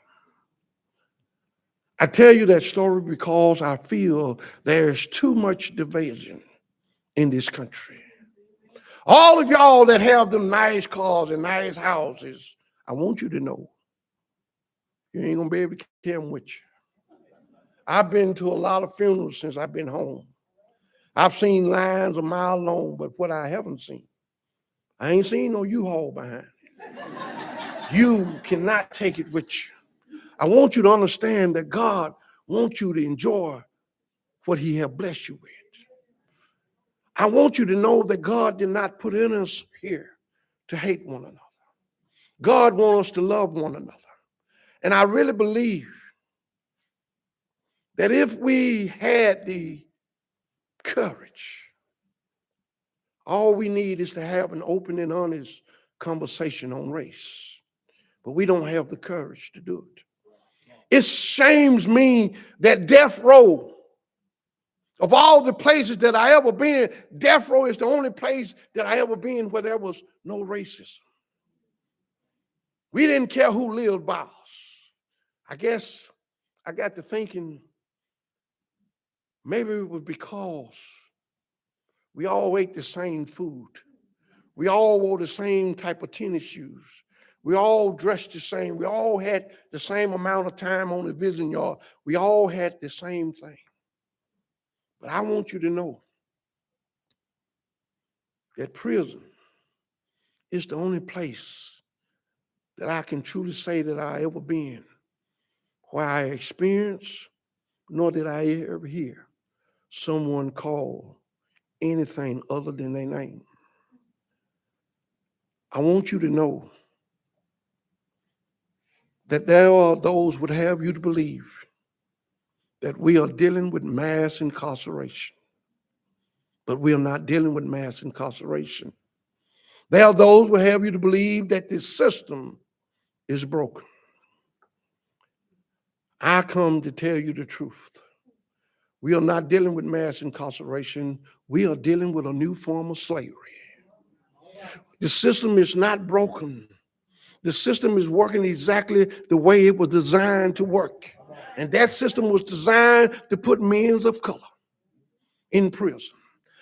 I tell you that story because I feel there's too much division in this country. All of y'all that have them nice cars and nice houses, I want you to know you ain't gonna be able to carry them with you. I've been to a lot of funerals since I've been home. I've seen lines a mile long, but what I haven't seen, I ain't seen no U-Haul behind it. You cannot take it with you. I want you to understand that God wants you to enjoy what he has blessed you with. I want you to know that God did not put in us here to hate one another. God wants us to love one another. And I really believe that if we had the courage, all we need is to have an open and honest conversation on race. But we don't have the courage to do it. It shames me that death row, of all the places that I ever been, death row is the only place that I ever been where there was no racism. We didn't care who lived by us. I guess I got to thinking maybe it was because we all ate the same food. We all wore the same type of tennis shoes. We all dressed the same. We all had the same amount of time on the vision yard. We all had the same thing. But I want you to know that prison is the only place that I can truly say that I ever been where I experienced, nor did I ever hear someone call anything other than their name. I want you to know that there are those would have you to believe that we are dealing with mass incarceration, but we are not dealing with mass incarceration. There are those who have you to believe that this system is broken. I come to tell you the truth. We are not dealing with mass incarceration. We are dealing with a new form of slavery. The system is not broken. The system is working exactly the way it was designed to work. And that system was designed to put men of color in prison.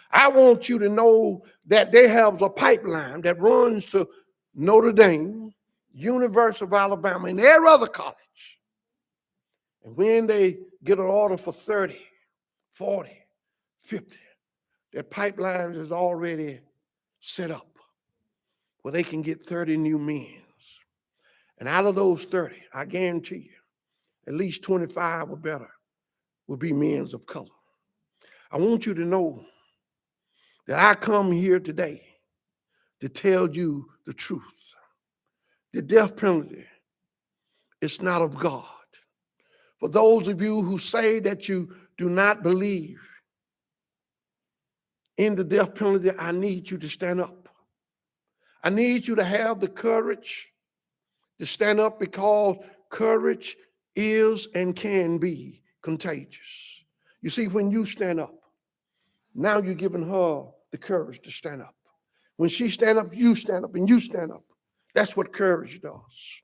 I want you to know that they have a pipeline that runs to Notre Dame, University of Alabama, and every other college. And when they get an order for 30, 40, 50, their pipelines is already set up where they can get 30 new men. And out of those 30, I guarantee you, at least 25 or better will be men of color. I want you to know that I come here today to tell you the truth. The death penalty is not of God. For those of you who say that you do not believe in the death penalty, I need you to stand up. I need you to have the courage to stand up, because courage is and can be contagious. You see, when you stand up, now you're giving her the courage to stand up. When she stand up, you stand up, and you stand up. That's what courage does.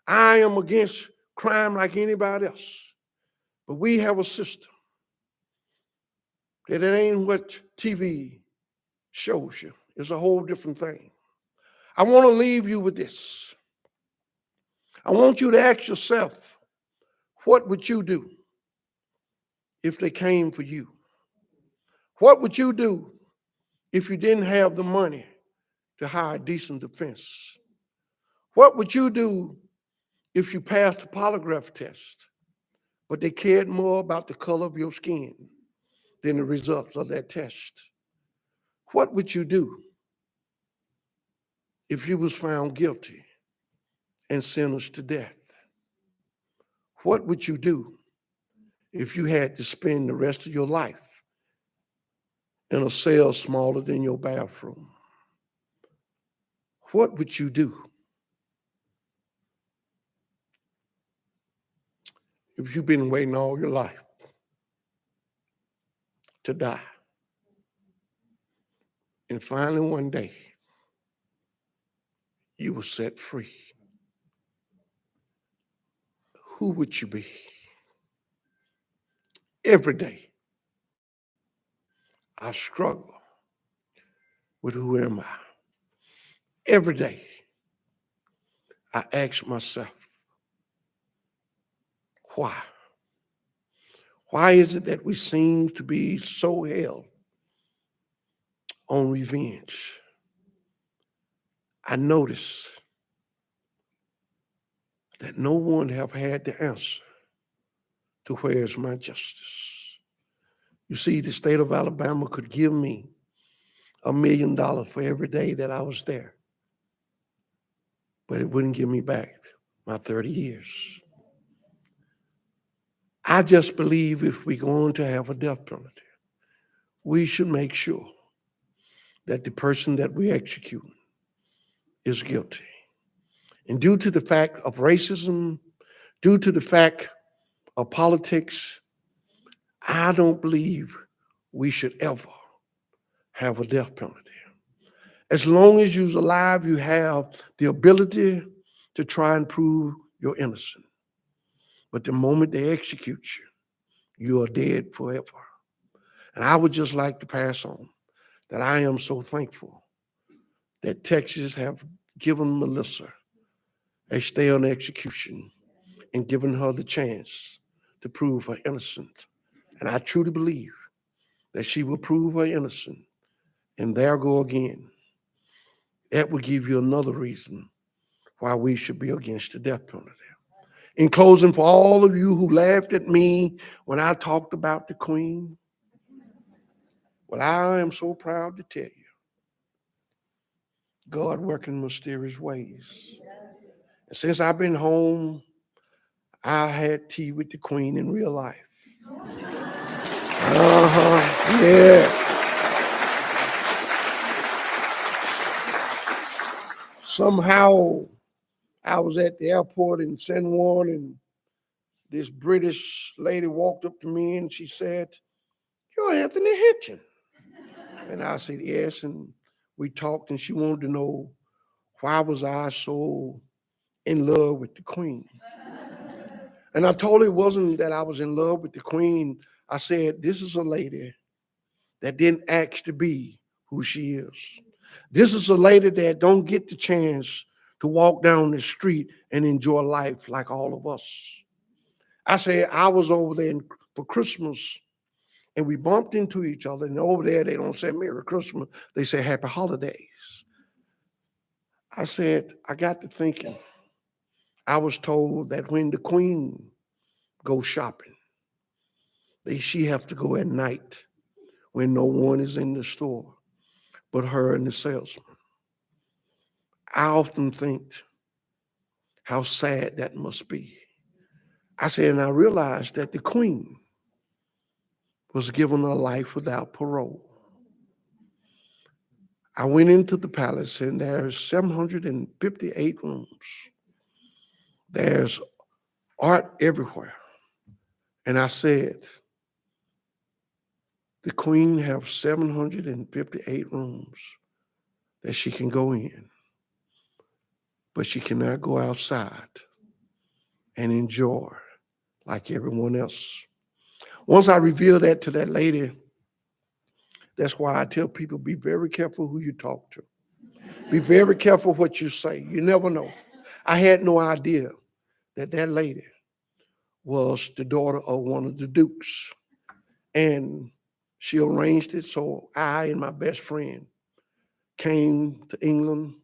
I am against crime like anybody else, but we have a system that it ain't what TV shows you. It's a whole different thing. I want to leave you with this. I want you to ask yourself, what would you do if they came for you? What would you do if you didn't have the money to hire a decent defense? What would you do if you passed a polygraph test, but they cared more about the color of your skin than the results of that test? What would you do if you was found guilty and sentenced to death? What would you do if you had to spend the rest of your life in a cell smaller than your bathroom? What would you do if you've been waiting all your life to die? And finally one day, you were set free, who would you be? Every day, I struggle with who am I. Every day, I ask myself, why? Why is it that we seem to be so hell on revenge? I notice that no one have had the answer to where is my justice. You see, the state of Alabama could give me $1 million for every day that I was there, but it wouldn't give me back my 30 years. I just believe if we're going to have a death penalty, we should make sure that the person that we execute is guilty. And due to the fact of racism, due to the fact of politics, I don't believe we should ever have a death penalty. As long as you're alive, you have the ability to try and prove you're innocent. But the moment they execute you, you are dead forever. And I would just like to pass on that I am so thankful that Texas have given Melissa a stay on execution and given her the chance to prove her innocent. And I truly believe that she will prove her innocent. And there go again. That would give you another reason why we should be against the death penalty. In closing, for all of you who laughed at me when I talked about the Queen, well, I am so proud to tell you, God working in mysterious ways. And since I've been home, I had tea with the Queen in real life. Yeah. Somehow I was at the airport in San Juan and this British lady walked up to me and she said, "You're Anthony Hinton." And I said, "Yes." And we talked and she wanted to know why was I so in love with the Queen. And I told her it wasn't that I was in love with the Queen. I said, this is a lady that didn't ask to be who she is. This is a lady that don't get the chance to walk down the street and enjoy life like all of us. I said, I was over there for Christmas and we bumped into each other. And over there, they don't say Merry Christmas. They say Happy Holidays. I said, I got to thinking. I was told that when the Queen goes shopping, she have to go at night when no one is in the store but her and the salesman. I often think how sad that must be. I said, and I realized that the Queen was given a life without parole. I went into the palace and there's 758 rooms. There's art everywhere. And I said, the Queen have 758 rooms that she can go in, but she cannot go outside and enjoy like everyone else. Once I revealed that to that lady, that's why I tell people, be very careful who you talk to. Be very careful what you say. You never know. I had no idea that that lady was the daughter of one of the dukes. And she arranged it so I and my best friend came to England.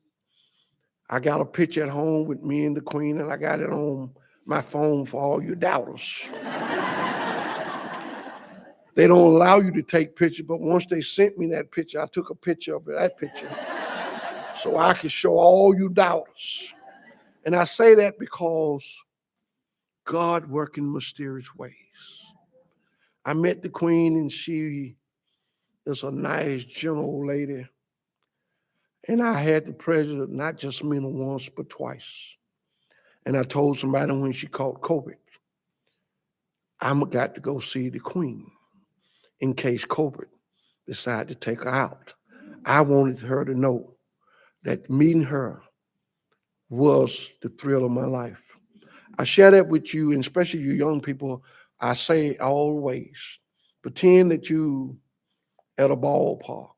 I got a picture at home with me and the Queen, and I got it on my phone for all you doubters. They don't allow you to take pictures, but once they sent me that picture, I took a picture of that picture so I could show all you doubters. And I say that because God works in mysterious ways. I met the Queen, and she is a nice, gentle lady. And I had the pleasure of not just meeting her once, but twice. And I told somebody when she caught COVID, I got to go see the Queen in case COVID decided to take her out. I wanted her to know that meeting her was the thrill of my life. I share that with you, and especially you young people. I say always, pretend that you at a ballpark.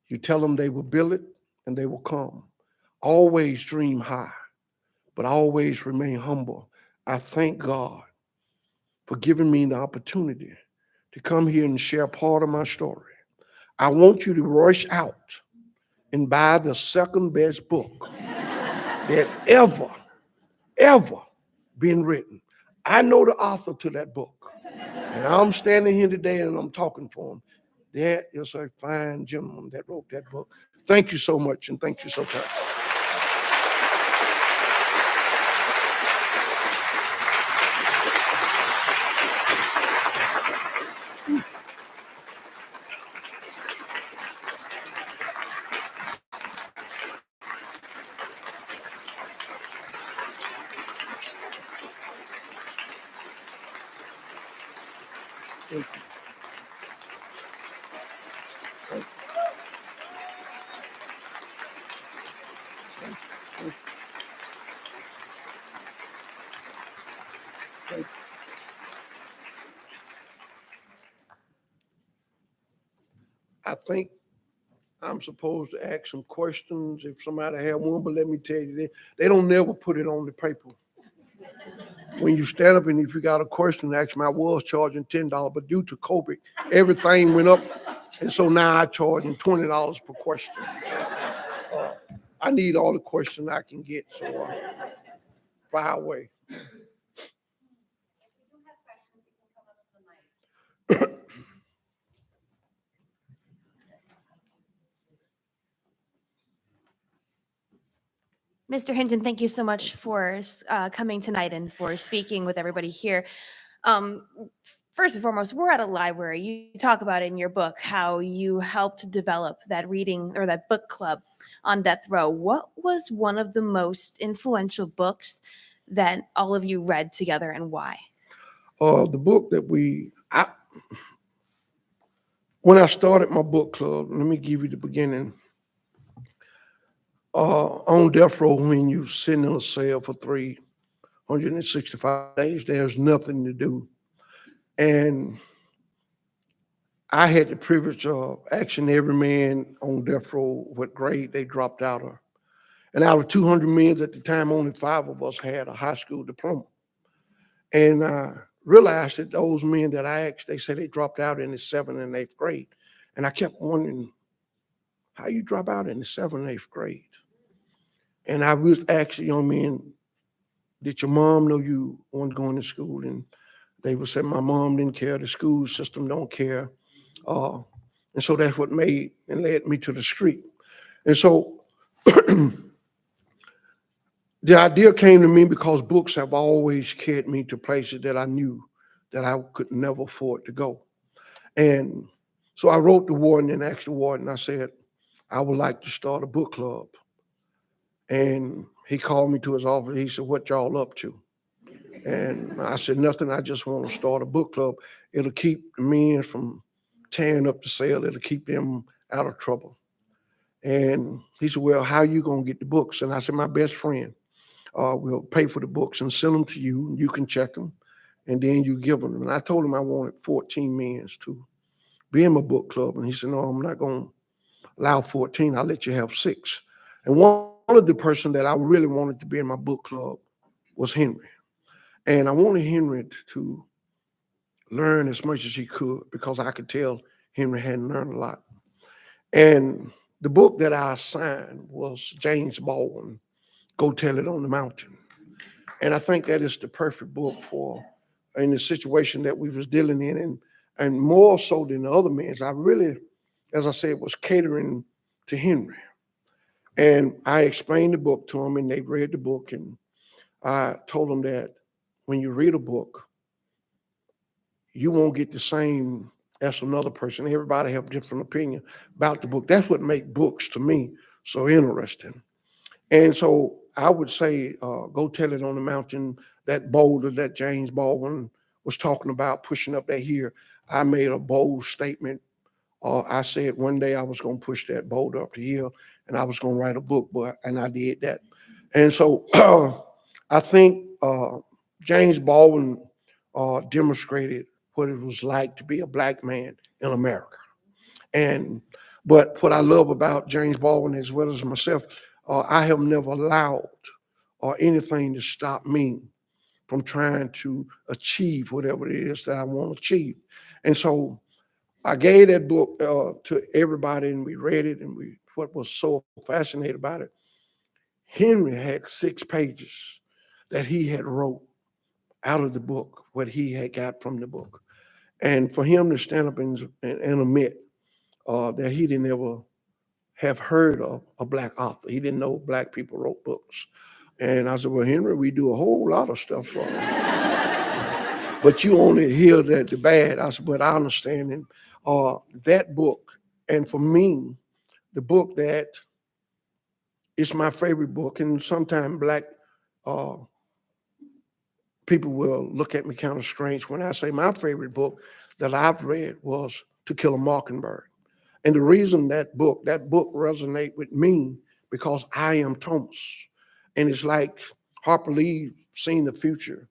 You tell them they will build it and they will come. Always dream high, but always remain humble. I thank God for giving me the opportunity to come here and share part of my story. I want you to rush out and buy the second best book that ever been written. I know the author to that book. And I'm standing here today and I'm talking for him. There is a fine gentleman that wrote that book. Thank you so much, and thank you so much. Thank you. Thank you. Thank you. Thank you. I think I'm supposed to ask some questions if somebody have one, but let me tell you, they don't never put it on the paper. When you stand up and if you got a question, actually I was charging $10, but due to COVID, everything went up. And so now I charge them $20 per question. So, I need all the questions I can get, so fire away. Mr. Hinton, thank you so much for coming tonight and for speaking with everybody here. First and foremost, we're at a library. You talk about it in your book, how you helped develop that reading or that book club on death row. What was one of the most influential books that all of you read together, and why? The book that when I started my book club, let me give you the beginning. On death row, when you sit in a cell for 365 days, there's nothing to do. And I had the privilege of asking every man on death row what grade they dropped out of. And out of 200 men at the time, only 5 of us had a high school diploma. And I realized that those men that I asked, they said they dropped out in the 7th and 8th grade. And I kept wondering, how you drop out in the 7th and 8th grade? And I was asking young men, did your mom know you weren't going to school? And they would say, my mom didn't care, the school system don't care. And so that's what made and led me to the street. And so the idea came to me because books have always carried me to places that I knew that I could never afford to go. And so I wrote the warden and asked the warden, I said, I would like to start a book club. And he called me to his office. He said, what y'all up to? And I said, nothing. I just want to start a book club. It'll keep the men from tearing up the cell. It'll keep them out of trouble. And he said, well, how are you going to get the books? And I said, my best friend will pay for the books and send them to you. You can check them. And then you give them. And I told him I wanted 14 men to be in my book club. And he said, no, I'm not going to allow 14. I'll let you have 6. And one of the person that I really wanted to be in my book club was Henry. And I wanted Henry to learn as much as he could because I could tell Henry hadn't learned a lot. And the book that I assigned was James Baldwin, Go Tell It on the Mountain. And I think that is the perfect book for in the situation that we was dealing in. And more so than the other men, I really, as I said, was catering to Henry. And I explained the book to them, and they read the book. And I told them that when you read a book, you won't get the same as another person. Everybody have different opinion about the book. That's what makes books to me so interesting. And so I would say, Go Tell It on the Mountain, that boulder that James Baldwin was talking about, pushing up that here. I made a bold statement. I said one day I was going to push that boulder up the hill and I was going to write a book, and I did that. And so I think James Baldwin demonstrated what it was like to be a black man in America. But what I love about James Baldwin as well as myself, I have never allowed anything to stop me from trying to achieve whatever it is that I want to achieve. And so I gave that book to everybody, and we read it, and what was so fascinating about it, Henry had 6 pages that he had wrote out of the book, what he had got from the book. And for him to stand up and admit that he didn't ever have heard of a black author. He didn't know black people wrote books. And I said, well, Henry, we do a whole lot of stuff for but you only hear the bad. I said, but I understand. And that book, and for me, the book that is my favorite book, and sometimes black uh, people will look at me kind of strange when I say my favorite book that I've read was To Kill a Mockingbird. And the reason that book resonate with me because I am Thomas. And it's like Harper Lee seen the future.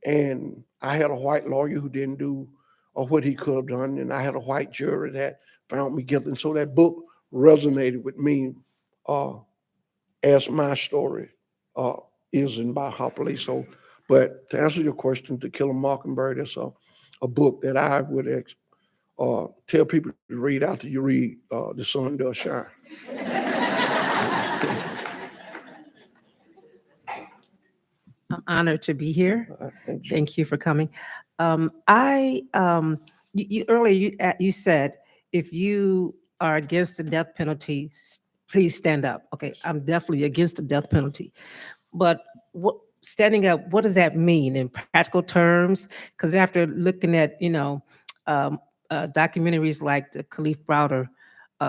And I had a white lawyer who didn't do what he could have done. And I had a white jury that found me guilty. And so that book resonated with me as my story is in by Harper Lee. So, but to answer your question, To Kill a Mockingbird is a book that I would tell people to read after you read The Sun Does Shine. I'm honored to be here. Thank you. Thank you for coming. You said if you are against the death penalty, please stand up. Okay, I'm definitely against the death penalty. But standing up, what does that mean in practical terms? Because after looking at, documentaries like the Khalif Browder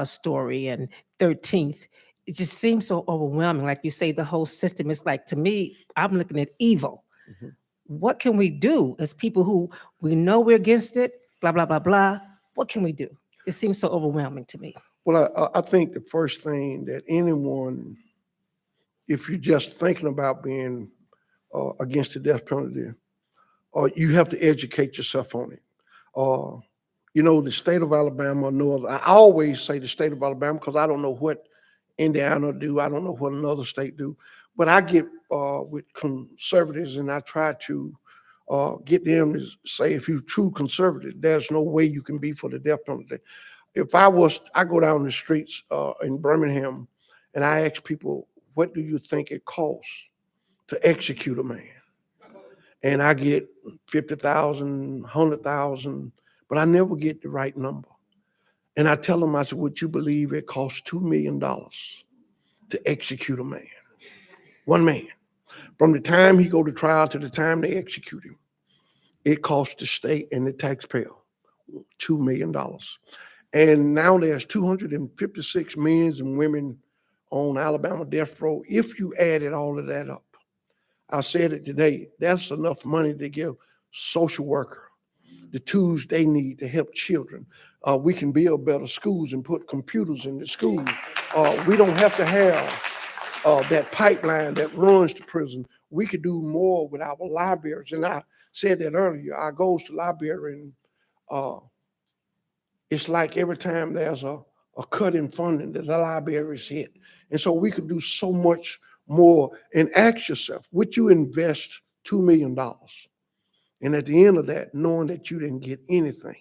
story and 13th, it just seems so overwhelming. Like you say, the whole system is like, to me, I'm looking at evil. Mm-hmm. What can we do as people who we know we're against it, blah, blah, blah, blah. What can we do? It seems so overwhelming to me. Well, I think the first thing that anyone, if you're just thinking about being against the death penalty, you have to educate yourself on it. The state of Alabama, I always say the state of Alabama because I don't know what Indiana do. I don't know what another state do. But I get with conservatives and I try to get them to say, if you're true conservative, there's no way you can be for the death penalty. If I go down the streets in Birmingham and I ask people, what do you think it costs to execute a man? And I get 50,000, 100,000, but I never get the right number. And I tell them, I said, would you believe it costs $2 million to execute a man? One man. From the time he go to trial to the time they execute him, it costs the state and the taxpayer $2 million. And now there's 256 men and women on Alabama death row. If you added all of that up, I said it today, that's enough money to give social worker the tools they need to help children. We can build better schools and put computers in the schools. We don't have to have that pipeline that runs to prison. We could do more with our libraries. And I said that earlier. I goes to library and it's like every time there's a cut in funding, the libraries hit. And so we could do so much more. And ask yourself, would you invest $2 million? And at the end of that, knowing that you didn't get anything,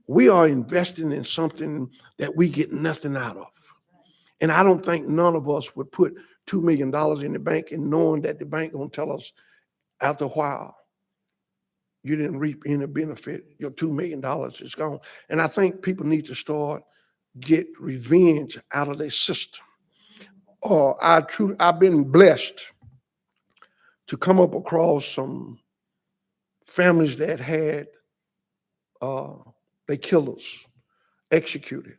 we are investing in something that we get nothing out of. And I don't think none of us would put $2 million in the bank and knowing that the bank gonna tell us after a while, you didn't reap any benefit, your $2 million is gone. And I think people need to start get revenge out of their system. I've been blessed to come up across some families that had their killers executed.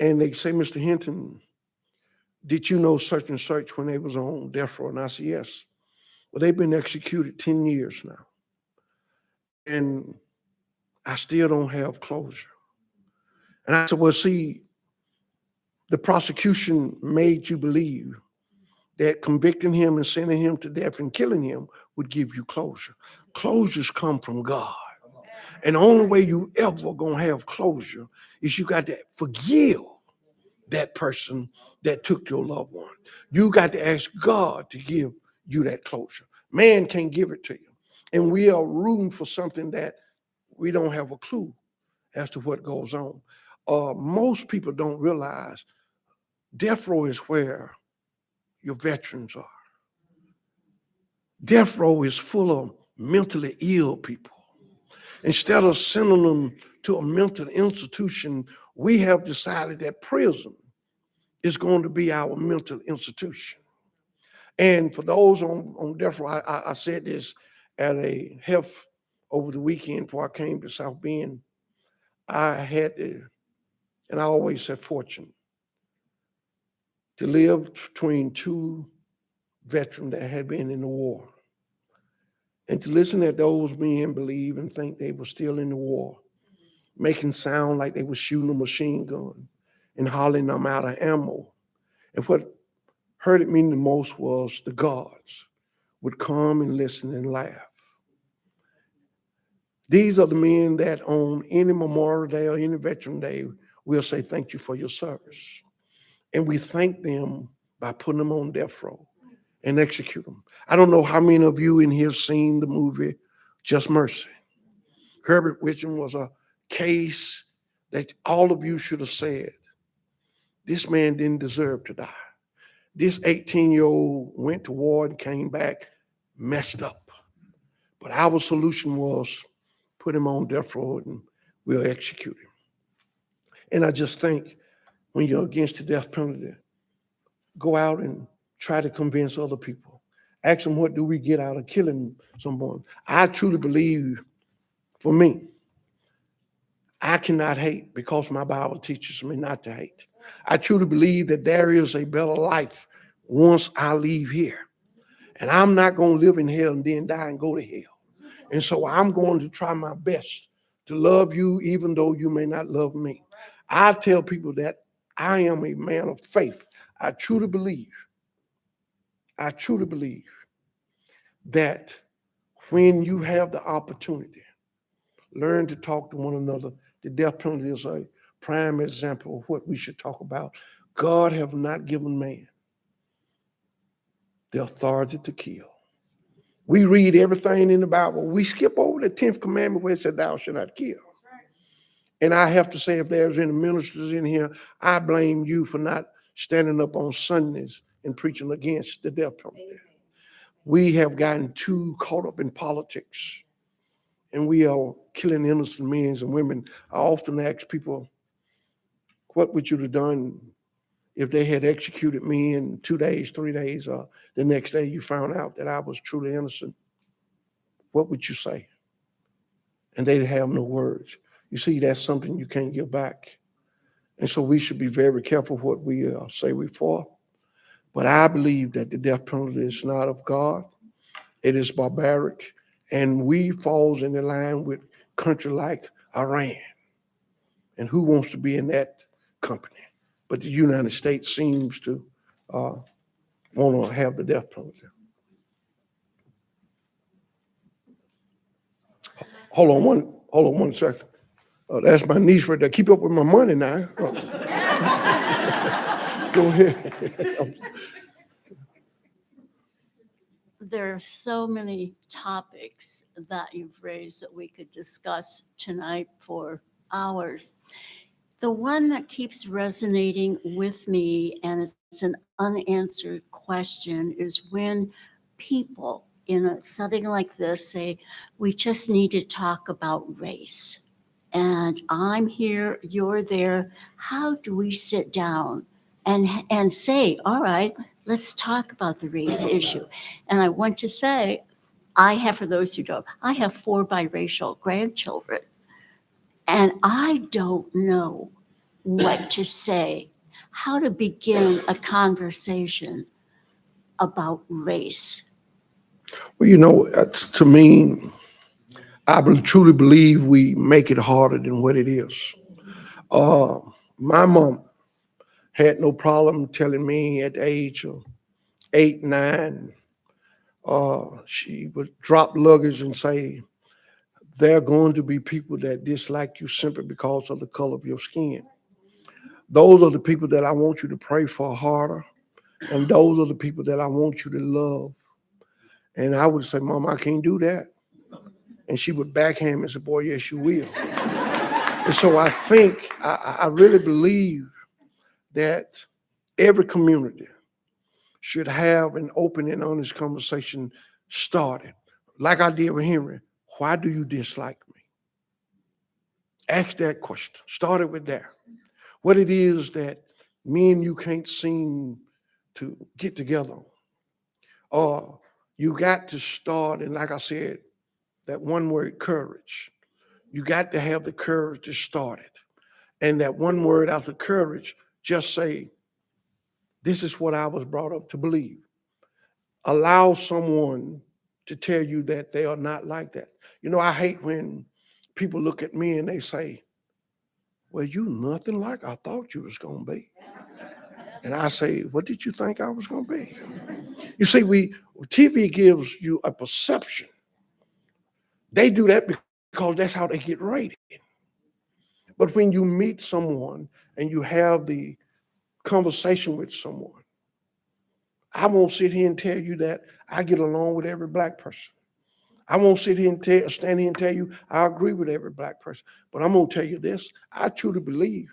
And they say, Mr. Hinton, did you know such and such when they was on death row? And I said, yes. Well, they've been executed 10 years now. And I still don't have closure. And I said, well, see, the prosecution made you believe that convicting him and sending him to death and killing him would give you closure. Closures come from God. And the only way you ever gonna have closure is you got to forgive that person that took your loved one. You got to ask God to give you that closure. Man can't give it to you. And we are rooting for something that we don't have a clue as to what goes on. Most people don't realize death row is where your veterans are. Death row is full of mentally ill people. Instead of sending them to a mental institution, we have decided that prison is going to be our mental institution. And for those on death row, I said this at a health over the weekend before I came to South Bend. I had to, and I always said fortune, to live between two veterans that had been in the war. And to listen to those men believe and think they were still in the war, making sound like they were shooting a machine gun and hauling them out of ammo. And what hurted me the most was the guards would come and listen and laugh. These are the men that on any Memorial Day or any Veteran Day will say thank you for your service. And we thank them by putting them on death row and execute them. I don't know how many of you in here seen the movie Just Mercy. Herbert Witchem was a case that all of you should have said, this man didn't deserve to die. This 18-year-old went to war and came back messed up. But our solution was put him on death row and we'll execute him. And I just think when you're against the death penalty, go out and try to convince other people. Ask them, what do we get out of killing someone? I truly believe, for me, I cannot hate because my Bible teaches me not to hate. I truly believe that there is a better life once I leave here. And I'm not going to live in hell and then die and go to hell. And so I'm going to try my best to love you even though you may not love me. I tell people that I am a man of faith. I truly believe that when you have the opportunity, learn to talk to one another. The death penalty is a prime example of what we should talk about. God have not given man the authority to kill. We read everything in the Bible. We skip over the 10th commandment where it said, thou shalt not kill. And I have to say, if there's any ministers in here, I blame you for not standing up on Sundays and preaching against the death penalty. We have gotten too caught up in politics, and we are killing innocent men and women. I often ask people, what would you have done if they had executed me in 2 days, 3 days, or the next day you found out that I was truly innocent? What would you say? And they'd have no words. You see, that's something you can't give back. And so we should be very careful what we say we're for. But I believe that the death penalty is not of God. It is barbaric. And we falls in the line with country like Iran. And who wants to be in that company? But the United States seems to want to have the death penalty. Hold on one second. That's my niece right there. Keep up with my money now. Go ahead. There are so many topics that you've raised that we could discuss tonight for hours. The one that keeps resonating with me, and it's an unanswered question, is when people in a setting like this say, we just need to talk about race. And I'm here, you're there. How do we sit down and say, all right, let's talk about the race issue? And I want to say, for those who don't, I have 4 biracial grandchildren. And I don't know what to say, how to begin a conversation about race. Well, to me, I truly believe we make it harder than what it is. My mom had no problem telling me at the age of 8, 9, she would drop luggage and say, there are going to be people that dislike you simply because of the color of your skin. Those are the people that I want you to pray for harder. And those are the people that I want you to love. And I would say, Mom, I can't do that. And she would backhand me and say, boy, yes, you will. And so I think, I really believe that every community should have an open and honest conversation started. Like I did with Henry, why do you dislike me? Ask that question. Start it with that. What it is that me and you can't seem to get together on. Or you got to start, and like I said, that one word, courage. You got to have the courage to start it. And that one word after courage, just say, this is what I was brought up to believe. Allow someone to tell you that they are not like that. You know, I hate when people look at me and they say, well, you nothing like I thought you was going to be. And I say, what did you think I was going to be? You see, TV gives you a perception. They do that because that's how they get rated. But when you meet someone and you have the conversation with someone, I won't sit here and tell you that I get along with every black person. I won't sit here and stand here and tell you I agree with every black person. But I'm going to tell you this. I truly believe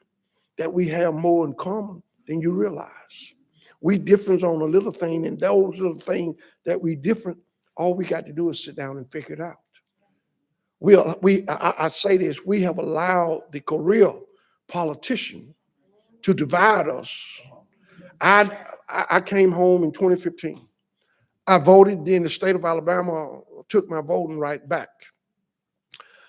that we have more in common than you realize. We difference on a little thing, and those little things that we different, all we got to do is sit down and figure it out. I say this, we have allowed the career politician to divide us. I came home in 2015. I voted, then the state of Alabama took my voting right back.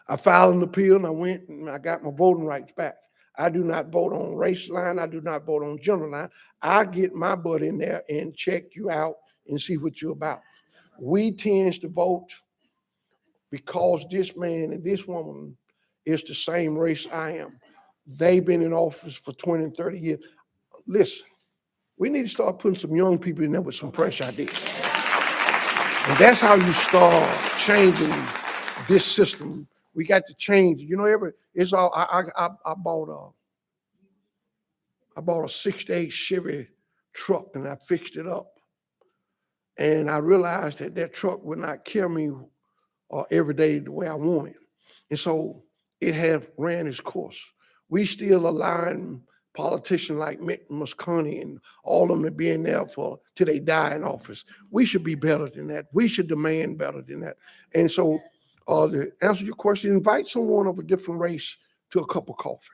I filed an appeal and I went and I got my voting rights back. I do not vote on race line. I do not vote on gender line. I get my butt in there and check you out and see what you're about. We tend to vote because this man and this woman is the same race I am. They've been in office for 20 and 30 years. Listen, we need to start putting some young people in there with some fresh ideas. And that's how you start changing this system. We got to change. You know, it's all. I bought a 68 Chevy truck and I fixed it up. And I realized that truck would not carry me every day the way I wanted. And so it had ran its course. We still align politicians like Mitt Musconi and all of them to be in there till they die in office. We should be better than that. We should demand better than that. And so to answer your question, invite someone of a different race to a cup of coffee.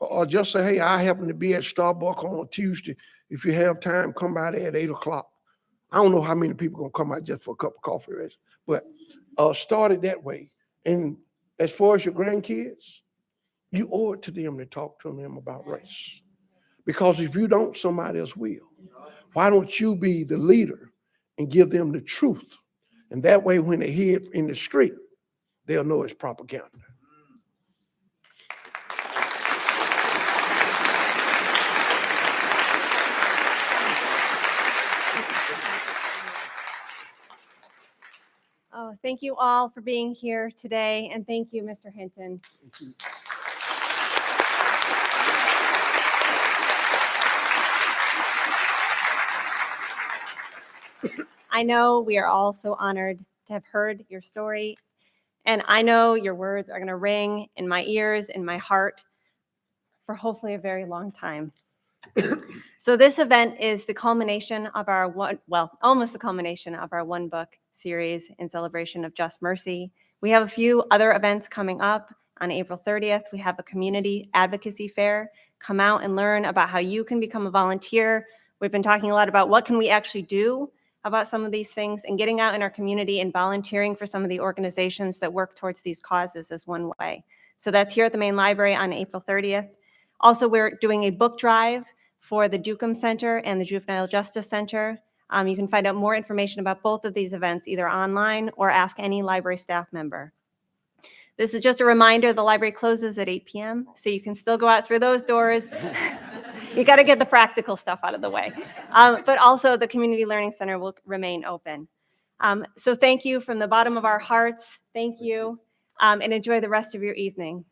Or just say, hey, I happen to be at Starbucks on a Tuesday. If you have time, come by there at 8 o'clock. I don't know how many people are going to come out just for a cup of coffee, but start it that way. And as far as your grandkids, you owe it to them to talk to them about race. Because if you don't, somebody else will. Why don't you be the leader and give them the truth? And that way, when they hear it in the street, they'll know it's propaganda. Oh, thank you all for being here today, and thank you, Mr. Hinton. Thank you. I know we are all so honored to have heard your story, and I know your words are going to ring in my ears, in my heart, for hopefully a very long time. So this event is the culmination of our almost the culmination of our one book series in celebration of Just Mercy. We have a few other events coming up. On April 30th, we have a community advocacy fair. Come out and learn about how you can become a volunteer. We've been talking a lot about what can we actually do about some of these things, and getting out in our community and volunteering for some of the organizations that work towards these causes is one way. So that's here at the main library on April 30th. Also, we're doing a book drive for the Dukem Center and the Juvenile Justice Center. You can find out more information about both of these events either online or ask any library staff member. This is just a reminder, the library closes at 8 p.m., so you can still go out through those doors You got to get the practical stuff out of the way. But also the Community Learning Center will remain open. So thank you from the bottom of our hearts. Thank you, and enjoy the rest of your evening.